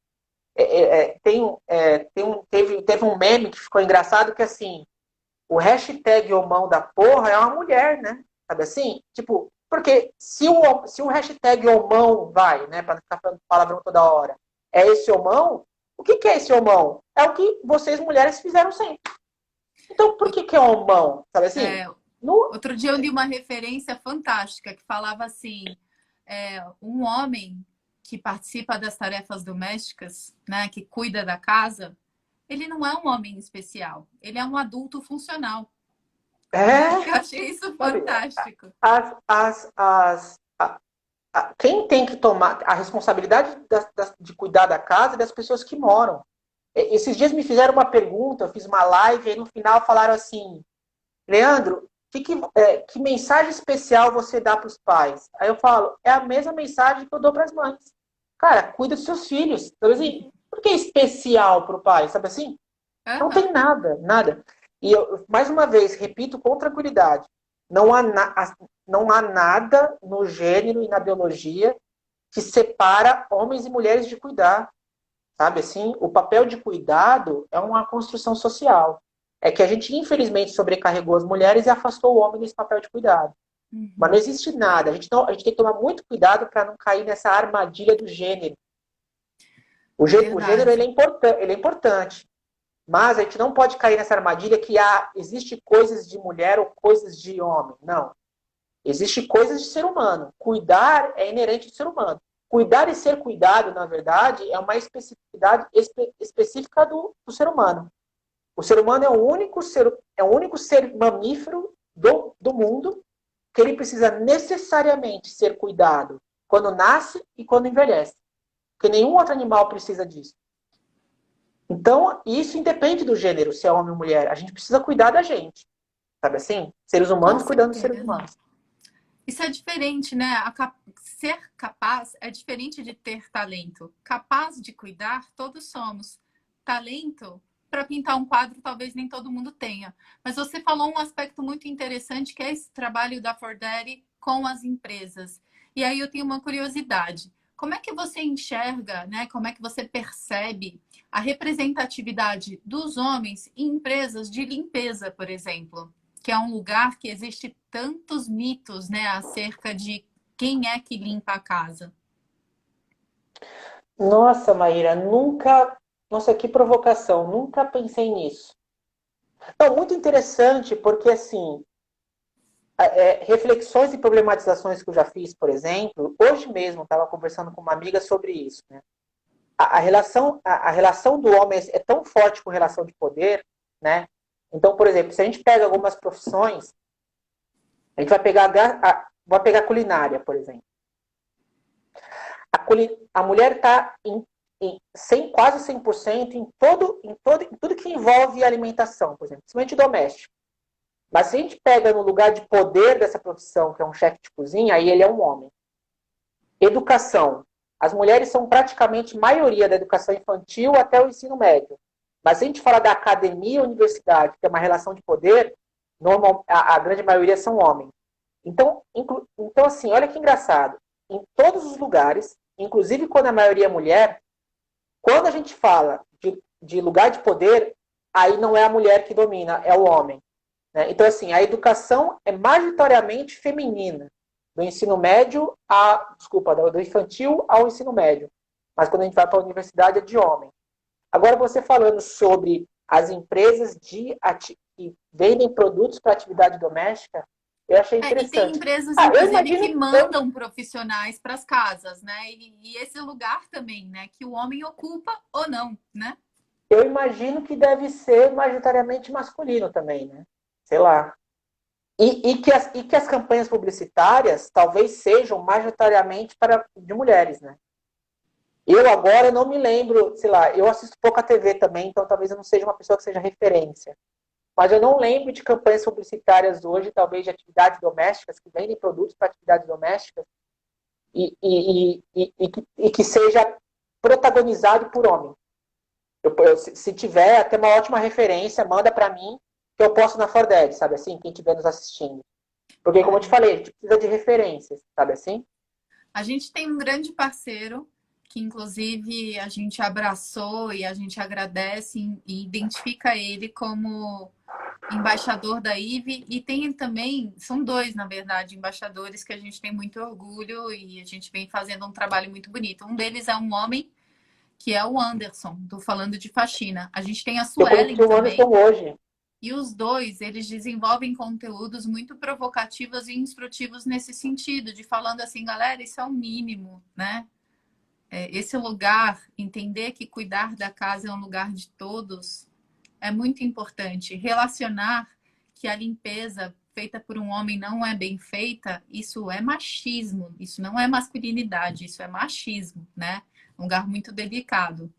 S2: Teve um meme que ficou engraçado que assim, o hashtag homão da porra é uma mulher, né? Sabe assim? Tipo, porque se o hashtag homão vai, né? Pra não ficar falando palavrão toda hora, é esse homão, o que é esse homão? É o que vocês mulheres fizeram sempre. Então, por que é homão? Sabe assim?
S1: É,
S2: No...
S1: outro dia eu li uma referência fantástica que falava assim: um homem que participa das tarefas domésticas, né, que cuida da casa, ele não é um homem especial, ele é um adulto funcional.
S2: É,
S1: Eu achei isso
S2: sabe?
S1: fantástico.
S2: As, as, as, quem tem que tomar a responsabilidade de cuidar da casa é das pessoas que moram. Esses dias me fizeram uma pergunta, eu fiz uma live e no final falaram assim, Leandro, que mensagem especial você dá para os pais? Aí eu falo, é a mesma mensagem que eu dou para as mães. Cara, cuida dos seus filhos. Sabe assim? Por que é especial para o pai? Sabe assim? Não
S1: Aham.
S2: tem nada, nada. E eu, mais uma vez, repito com tranquilidade, não há nada no gênero e na biologia que separa homens e mulheres de cuidar. Sabe assim? O papel de cuidado é uma construção social. É que a gente, infelizmente, sobrecarregou as mulheres e afastou o homem desse papel de cuidado. Mas não
S1: Uhum.
S2: existe nada. A gente tem que tomar muito cuidado para não cair nessa armadilha do gênero. O gênero
S1: Verdade.
S2: ele é importante. Mas a gente não pode cair nessa armadilha que existe coisas de mulher ou coisas de homem. Não. Existe coisas de ser humano. Cuidar é inerente do ser humano. Cuidar e ser cuidado, na verdade, é uma especificidade específica do ser humano. O ser humano é o único ser mamífero do mundo que ele precisa necessariamente ser cuidado quando nasce e quando envelhece. Porque nenhum outro animal precisa disso. Então, isso independe do gênero, se é homem ou mulher. A gente precisa cuidar da gente. Sabe assim? Seres
S1: Com
S2: humanos cuidando dos seres
S1: certeza.
S2: humanos.
S1: Isso é diferente, né? Ser capaz é diferente de ter talento. Capaz de cuidar, todos somos. Talento, para pintar um quadro, talvez nem todo mundo tenha. Mas você falou um aspecto muito interessante, que é esse trabalho da For Daddy com as empresas. E aí eu tenho uma curiosidade. Como é que você enxerga, né? Como é que você percebe a representatividade dos homens em empresas de limpeza, por exemplo? Que é um lugar que existe tantos mitos, né, acerca de quem é que limpa a casa.
S2: Nossa, Maíra, nunca. Nossa, que provocação, nunca pensei nisso. Então, muito interessante, porque assim, reflexões e problematizações que eu já fiz, por exemplo, hoje mesmo estava conversando com uma amiga sobre isso. Né? A relação do homem é tão forte com relação de poder, né? Então, por exemplo, se a gente pega algumas profissões, vai pegar a culinária, por exemplo. a mulher está quase 100% em tudo que envolve alimentação, por exemplo, principalmente doméstico. Mas se a gente pega no lugar de poder dessa profissão, que é um chefe de cozinha, aí ele é um homem. Educação. As mulheres são praticamente maioria da educação infantil até o ensino médio. Mas se a gente fala da academia e universidade, que é uma relação de poder, a grande maioria são homens. Então, assim, olha que engraçado. Em todos os lugares, inclusive quando a maioria é mulher, quando a gente fala de lugar de poder, aí não é a mulher que domina, é o homem. Né? Então, assim, a educação é majoritariamente feminina. Do ensino médio do infantil ao ensino médio. Mas quando a gente vai para a universidade é de homem. Agora você falando sobre as empresas que vendem produtos para atividade doméstica, eu achei
S1: E tem
S2: interessante.
S1: empresas, inclusive, que mandam profissionais para as casas, né? E esse lugar também, né? Que o homem ocupa ou não, né?
S2: Eu imagino que deve ser majoritariamente masculino também, né? Sei lá. E que as campanhas publicitárias talvez sejam majoritariamente de mulheres, né? Eu agora não me lembro, sei lá, eu assisto pouco a TV também, então talvez eu não seja uma pessoa que seja referência. Mas eu não lembro de campanhas publicitárias hoje, talvez de atividades domésticas, que vendem produtos para atividades domésticas e que seja protagonizado por homem. Se tiver, até uma ótima referência, manda para mim, que eu posto na Forded, sabe assim? Quem estiver nos assistindo. Porque, como eu te falei, a gente precisa de referências, sabe assim?
S1: A gente tem um grande parceiro que, inclusive, a gente abraçou e a gente agradece e identifica ele como embaixador da IVE. E tem também, são dois, na verdade, embaixadores que a gente tem muito orgulho e a gente vem fazendo um trabalho muito bonito. Um deles é um homem, que é o Anderson, do Falando de Faxina. A gente tem a Suelen
S2: eu conheci o
S1: também.
S2: Anderson hoje.
S1: E os dois, eles desenvolvem conteúdos muito provocativos e instrutivos nesse sentido, de falando assim, galera, isso é o mínimo, né? Esse lugar, entender que cuidar da casa é um lugar de todos, é muito importante. Relacionar que a limpeza feita por um homem não é bem feita, isso é machismo, isso não é masculinidade, isso é machismo, né? Um lugar muito delicado.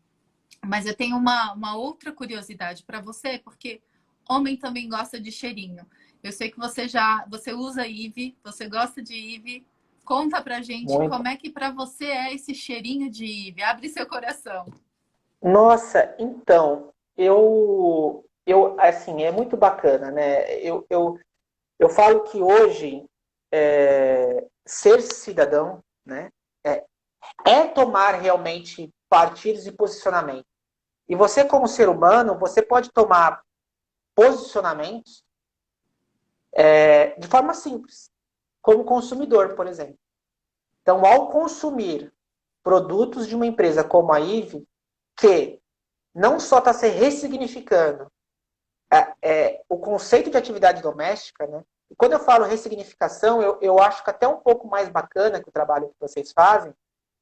S1: Mas eu tenho uma outra curiosidade para você, porque homem também gosta de cheirinho. Eu sei que você usa Eve, você gosta de Eve. Conta pra gente
S2: Muito.
S1: como é que para você é esse cheirinho de Eve. Abre seu coração.
S2: Nossa, então, assim, é muito bacana, né? Eu falo que hoje, ser cidadão, né, é tomar realmente partidos e posicionamentos. E você, como ser humano, você pode tomar posicionamentos de forma simples, como consumidor, por exemplo. Então, ao consumir produtos de uma empresa como a IVE, que não só está se ressignificando o conceito de atividade doméstica, né? E quando eu falo ressignificação, eu acho que até um pouco mais bacana que o trabalho que vocês fazem,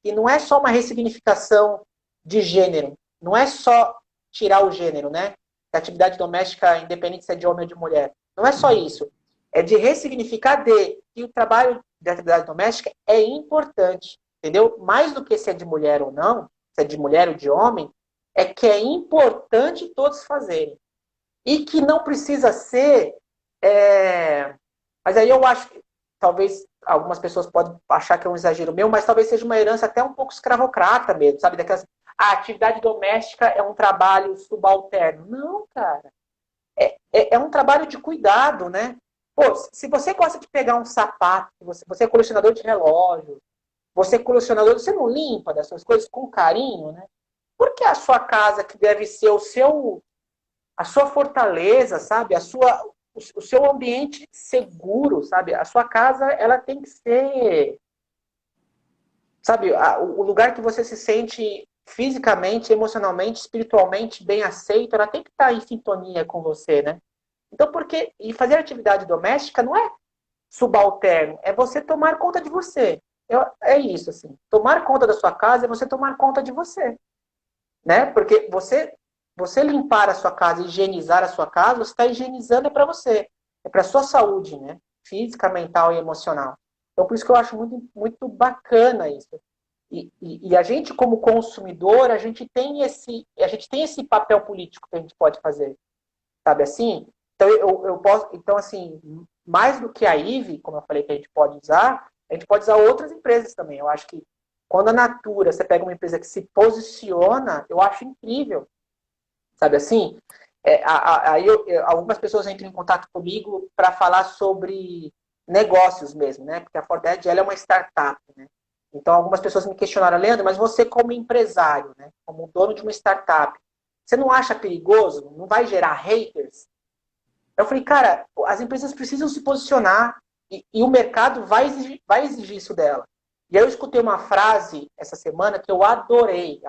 S2: e não é só uma ressignificação de gênero, não é só tirar o gênero, né? Da atividade doméstica, independente se é de homem ou de mulher. Não é só isso. É de ressignificar que o trabalho de atividade doméstica é importante, entendeu? Mais do que se é de mulher ou não, se é de mulher ou de homem, é que é importante todos fazerem. E que não precisa ser... Mas aí eu acho que talvez algumas pessoas podem achar que é um exagero meu, mas talvez seja uma herança até um pouco escravocrata mesmo, sabe? Daquelas... A atividade doméstica é um trabalho subalterno. Não, cara. É um trabalho de cuidado, né? Pô, se você gosta de pegar um sapato, você é colecionador de relógio, você é colecionador, você não limpa das suas coisas com carinho, né? Por que a sua casa, que deve ser a sua fortaleza, sabe? O seu ambiente seguro, sabe? A sua casa, ela tem que ser, sabe? O lugar que você se sente fisicamente, emocionalmente, espiritualmente bem aceito, ela tem que estar em sintonia com você, né? Então, e fazer atividade doméstica não é subalterno, é você tomar conta de você. É isso, assim. Tomar conta da sua casa é você tomar conta de você, né? Porque você limpar a sua casa, higienizar a sua casa, você está higienizando para você. É para a sua saúde, né? Física, mental e emocional. Então, por isso que eu acho muito, muito bacana isso. E a gente, como consumidor, a gente tem esse papel político que a gente pode fazer, sabe assim? Então, eu posso, então, assim, mais do que a IVE, como eu falei que a gente pode usar outras empresas também. Eu acho que quando a Natura, você pega uma empresa que se posiciona, eu acho incrível, sabe assim? Aí algumas pessoas entram em contato comigo para falar sobre negócios mesmo, né? Porque a Forded, ela é uma startup, né? Então, algumas pessoas me questionaram, Leandro, mas você como empresário, né? Como dono de uma startup, você não acha perigoso? Não vai gerar haters? Eu falei, cara, as empresas precisam se posicionar e o mercado vai exigir isso dela. E aí eu escutei uma frase essa semana que eu adorei,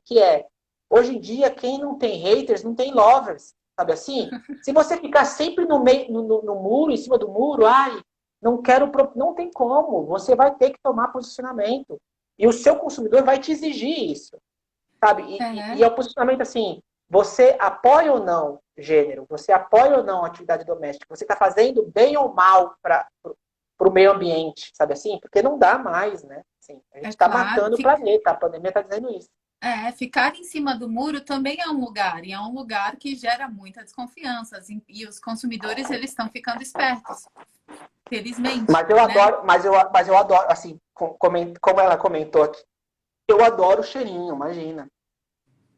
S2: que é: hoje em dia, quem não tem haters, não tem lovers. Sabe assim? Se você ficar sempre no meio, no muro, em cima do muro, ai, não quero. Não tem como. Você vai ter que tomar posicionamento. E o seu consumidor vai te exigir isso. Sabe? E é o posicionamento assim: você apoia ou não gênero? Você apoia ou não atividade doméstica? Você está fazendo bem ou mal para o meio ambiente? Sabe assim? Porque não dá mais, né? Assim, a gente
S1: É
S2: está
S1: claro.
S2: matando o planeta, a pandemia está dizendo isso.
S1: Ficar em cima do muro também é um lugar, e é um lugar que gera muita desconfiança. E os consumidores, eles estão ficando espertos, felizmente,
S2: Mas eu
S1: né?
S2: adoro, mas eu adoro, assim, como ela comentou aqui, eu adoro o cheirinho, imagina.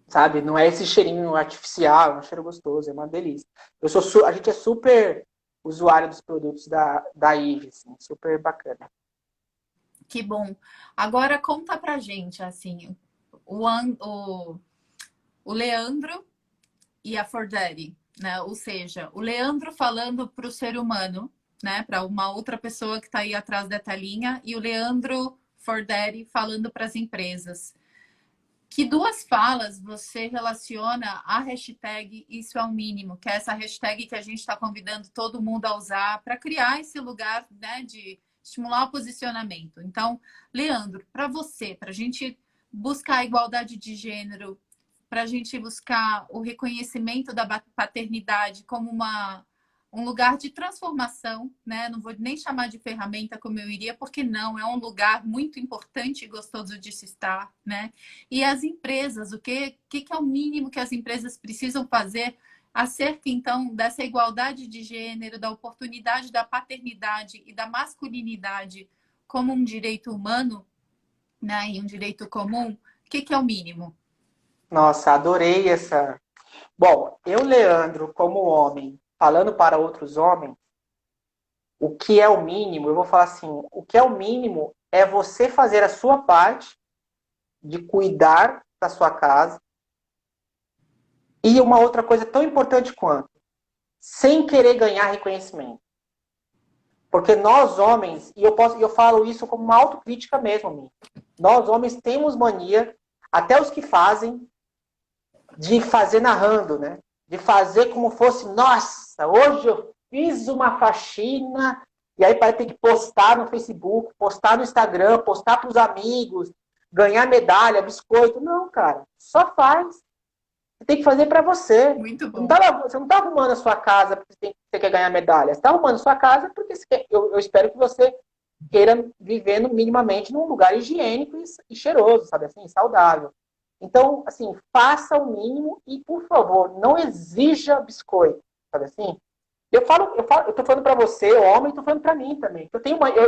S2: Sabe? Não é esse cheirinho artificial, é um cheiro gostoso, é uma delícia. A gente é super usuário dos produtos da Eve, assim, super bacana.
S1: Que bom. Agora conta pra gente, assim, o, An- o, o Leandro e a Forderi, né? Ou seja, o Leandro falando para o ser humano, né? Para uma outra pessoa que está aí atrás da telinha, e o Leandro Forderi falando para as empresas. Que duas falas você relaciona à hashtag Isso é o Mínimo, que é essa hashtag que a gente está convidando todo mundo a usar para criar esse lugar, né, de estimular o posicionamento. Então, Leandro, para você, para a gente buscar a igualdade de gênero, para a gente buscar o reconhecimento da paternidade como um lugar de transformação, né? Não vou nem chamar de ferramenta como eu iria, porque não, é um lugar muito importante e gostoso de se estar, né? E as empresas, que é o mínimo que as empresas precisam fazer acerca, então, dessa igualdade de gênero, da oportunidade da paternidade e da masculinidade como um direito humano, né? E um direito comum, que é o mínimo?
S2: Nossa, adorei essa. Bom, eu, Leandro, como homem, falando para outros homens, o que é o mínimo, eu vou falar assim: o que é o mínimo é você fazer a sua parte de cuidar da sua casa. E uma outra coisa tão importante quanto, sem querer ganhar reconhecimento. Porque nós homens, eu falo isso como uma autocrítica mesmo, minha. Nós homens temos mania, até os que fazem, de fazer narrando, né? De fazer como fosse, nossa, hoje eu fiz uma faxina, e aí vai ter que postar no Facebook, postar no Instagram, postar para os amigos, ganhar medalha, biscoito. Não, cara, só faz. Você tem que fazer para você.
S1: Muito
S2: Você não
S1: bom.
S2: está arrumando a sua casa porque você quer ganhar medalha. Você está arrumando a sua casa porque eu espero que você queira viver minimamente num lugar higiênico e cheiroso, sabe assim, saudável. Então, assim, faça o mínimo e, por favor, não exija biscoito, sabe assim? Eu tô falando para você, homem, tô falando para mim também.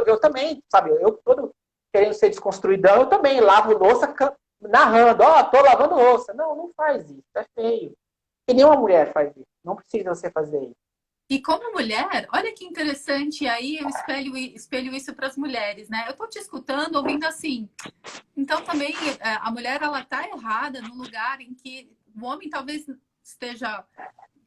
S2: Eu também, sabe, eu todo querendo ser desconstruidão, eu também lavo louça narrando, ó, tô lavando louça. Não, não faz isso, é feio. Que nenhuma mulher faz isso. Não precisa você fazer isso.
S1: E como mulher, olha que interessante, aí eu espelho isso para as mulheres, né? Eu tô te escutando, ouvindo assim. Então também a mulher ela tá errada no lugar em que o homem talvez esteja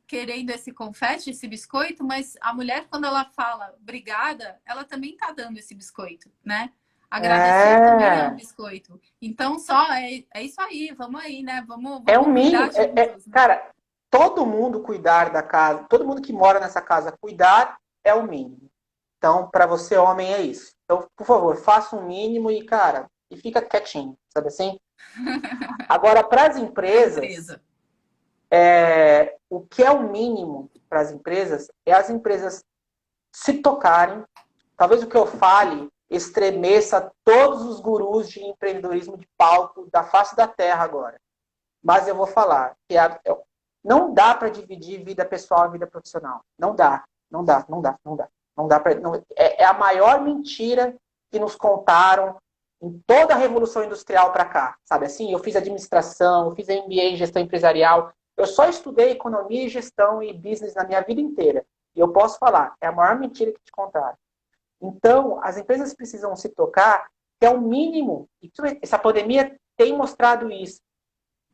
S1: querendo esse confete, esse biscoito, mas a mulher quando ela fala obrigada, ela também tá dando esse biscoito, né? Agradecer também é um
S2: É,
S1: biscoito. Então só é isso aí, vamos aí, né?
S2: é o
S1: Vamos
S2: mínimo.
S1: cuidar juntos, né?
S2: Cara, todo mundo cuidar da casa, todo mundo que mora nessa casa cuidar é o mínimo. Então, para você, homem, é isso. Então, por favor, faça um mínimo e, cara, e fica quietinho, sabe assim? Agora, para as
S1: Para a
S2: empresas,
S1: empresa.
S2: o que é o mínimo para as empresas é as empresas se tocarem. Talvez o que eu fale, estremeça todos os gurus de empreendedorismo de palco da face da terra agora. Mas eu vou falar que não dá para dividir vida pessoal e vida profissional. Não dá, não dá, não dá, não dá. Não dá pra, não, é a maior mentira que nos contaram em toda a Revolução Industrial para cá. Sabe assim? Eu fiz administração, eu fiz MBA em gestão empresarial. Eu só estudei economia e gestão e business na minha vida inteira. E eu posso falar, é a maior mentira que te contaram. Então, as empresas precisam se tocar, que é o mínimo, e essa pandemia tem mostrado isso,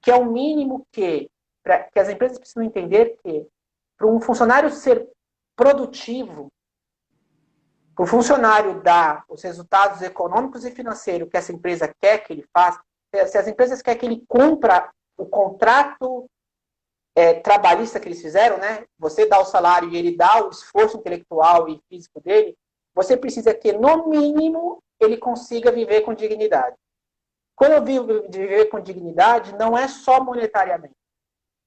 S2: que é o mínimo que as empresas precisam entender que para um funcionário ser produtivo, para o funcionário dar os resultados econômicos e financeiros que essa empresa quer que ele faça, se as empresas querem que ele cumpra o contrato trabalhista que eles fizeram, né? Você dá o salário e ele dá o esforço intelectual e físico dele, você precisa que, no mínimo, ele consiga viver com dignidade. Quando eu digo de viver com dignidade, não é só monetariamente.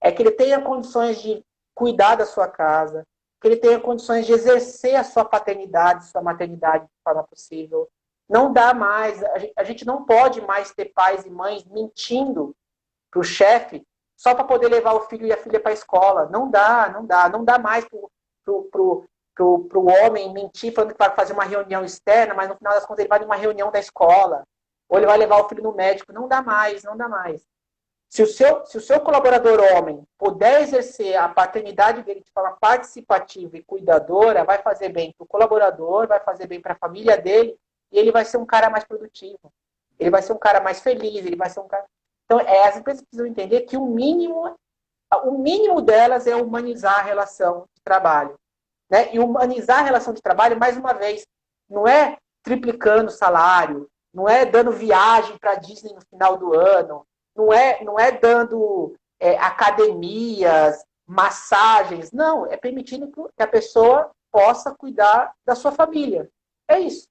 S2: É que ele tenha condições de cuidar da sua casa, que ele tenha condições de exercer a sua paternidade, sua maternidade de forma possível. Não dá mais, a gente não pode mais ter pais e mães mentindo para o chefe só para poder levar o filho e a filha para a escola. Não dá, não dá. Não dá mais para o homem mentir falando que vai fazer uma reunião externa, mas no final das contas ele vai numa reunião da escola. Ou ele vai levar o filho no médico. Não dá mais, não dá mais. Se o seu colaborador homem puder exercer a paternidade dele de forma participativa e cuidadora, vai fazer bem para o colaborador, vai fazer bem para a família dele, e ele vai ser um cara mais produtivo. Ele vai ser um cara mais feliz, ele vai ser um cara... Então, as empresas precisam entender que o mínimo delas é humanizar a relação de trabalho. Né? E humanizar a relação de trabalho, mais uma vez, não é triplicando o salário, não é dando viagem para a Disney no final do ano, não é dando academias, massagens, não, é permitindo que a pessoa possa cuidar da sua família. É isso.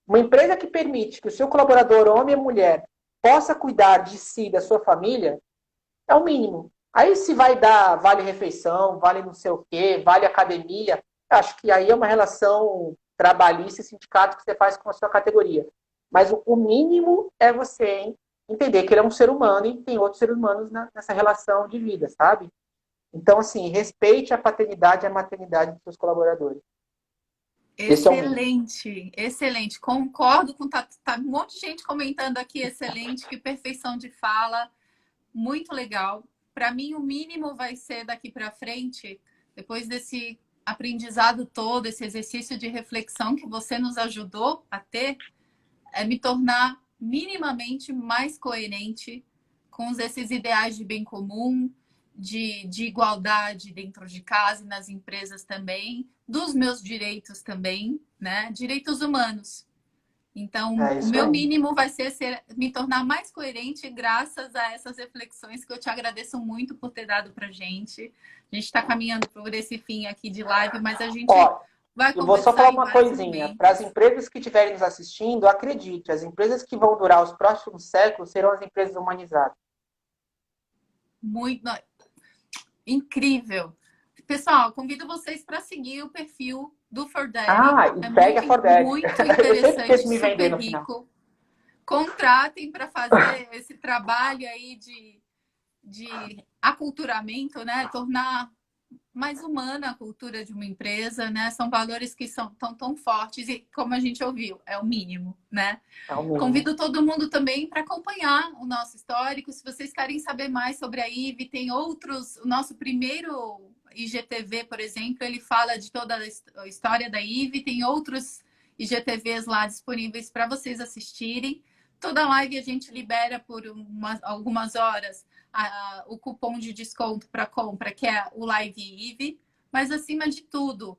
S2: Uma empresa que permite que o seu colaborador, homem ou mulher, possa cuidar de si, da sua família, é o mínimo. Aí se vai dar vale-refeição, vale não sei o quê, vale academia, acho que aí é uma relação trabalhista e sindicato que você faz com a sua categoria. Mas o mínimo é você entender que ele é um ser humano e tem outros seres humanos nessa relação de vida, sabe? Então, assim, respeite a paternidade e a maternidade dos seus colaboradores.
S1: Excelente, excelente. Concordo com tá um monte de gente comentando aqui, excelente, que perfeição de fala, muito legal. Para mim, o mínimo vai ser daqui para frente, depois desse aprendizado todo, esse exercício de reflexão que você nos ajudou a ter, é me tornar minimamente mais coerente com esses ideais de bem comum, de igualdade dentro de casa e nas empresas também, dos meus direitos também, né? Direitos humanos. Então, o meu mínimo vai ser me tornar mais coerente graças a essas reflexões que eu te agradeço muito por ter dado pra gente. A gente está caminhando por esse fim aqui de live, mas a gente vai conversar.
S2: Eu vou só falar uma coisinha. Para as empresas que estiverem nos assistindo, acredite, as empresas que vão durar os próximos séculos serão as empresas humanizadas.
S1: Muito incrível. Pessoal, convido vocês para seguir o perfil do Fordere.
S2: E segue a Fordere.
S1: Muito interessante, super rico. Contratem para fazer esse trabalho aí de aculturamento, né? Tornar mais humana a cultura de uma empresa, né? São valores que são tão fortes e, como a gente ouviu, é o mínimo, né?
S2: É o mínimo.
S1: Convido todo mundo também para acompanhar o nosso histórico. Se vocês querem saber mais sobre a IVE, tem outros... O nosso primeiro IGTV, por exemplo, ele fala de toda a história da IVE. Tem outros IGTVs lá disponíveis para vocês assistirem. Toda live a gente libera por algumas horas o cupom de desconto para compra, que é o Live IVE. Mas, acima de tudo,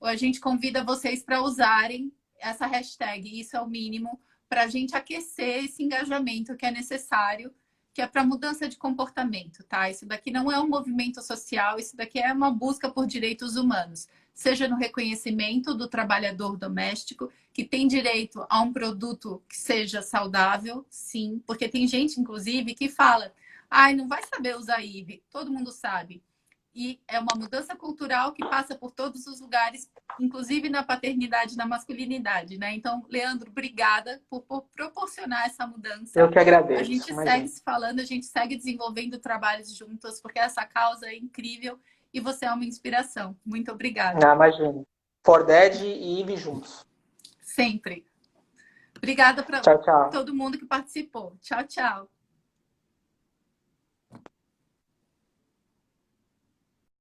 S1: a gente convida vocês para usarem essa hashtag, isso é o mínimo, para a gente aquecer esse engajamento que é necessário, que é para mudança de comportamento, tá? Isso daqui não é um movimento social, isso daqui é uma busca por direitos humanos, seja no reconhecimento do trabalhador doméstico, que tem direito a um produto que seja saudável, sim, porque tem gente, inclusive, que fala, não vai saber usar IVE, todo mundo sabe. e é uma mudança cultural que passa por todos os lugares, inclusive na paternidade e na masculinidade, né? Então, Leandro, obrigada por proporcionar essa mudança.
S2: Eu que
S1: A
S2: agradeço,
S1: gente segue
S2: imagina.
S1: se falando, a gente segue desenvolvendo trabalhos juntos, porque essa causa é incrível e você é uma inspiração. Muito obrigada.
S2: Ah, imagina. For Dead e Eve juntos.
S1: Sempre. Obrigada para
S2: Tchau, tchau.
S1: todo mundo que participou. Tchau, tchau.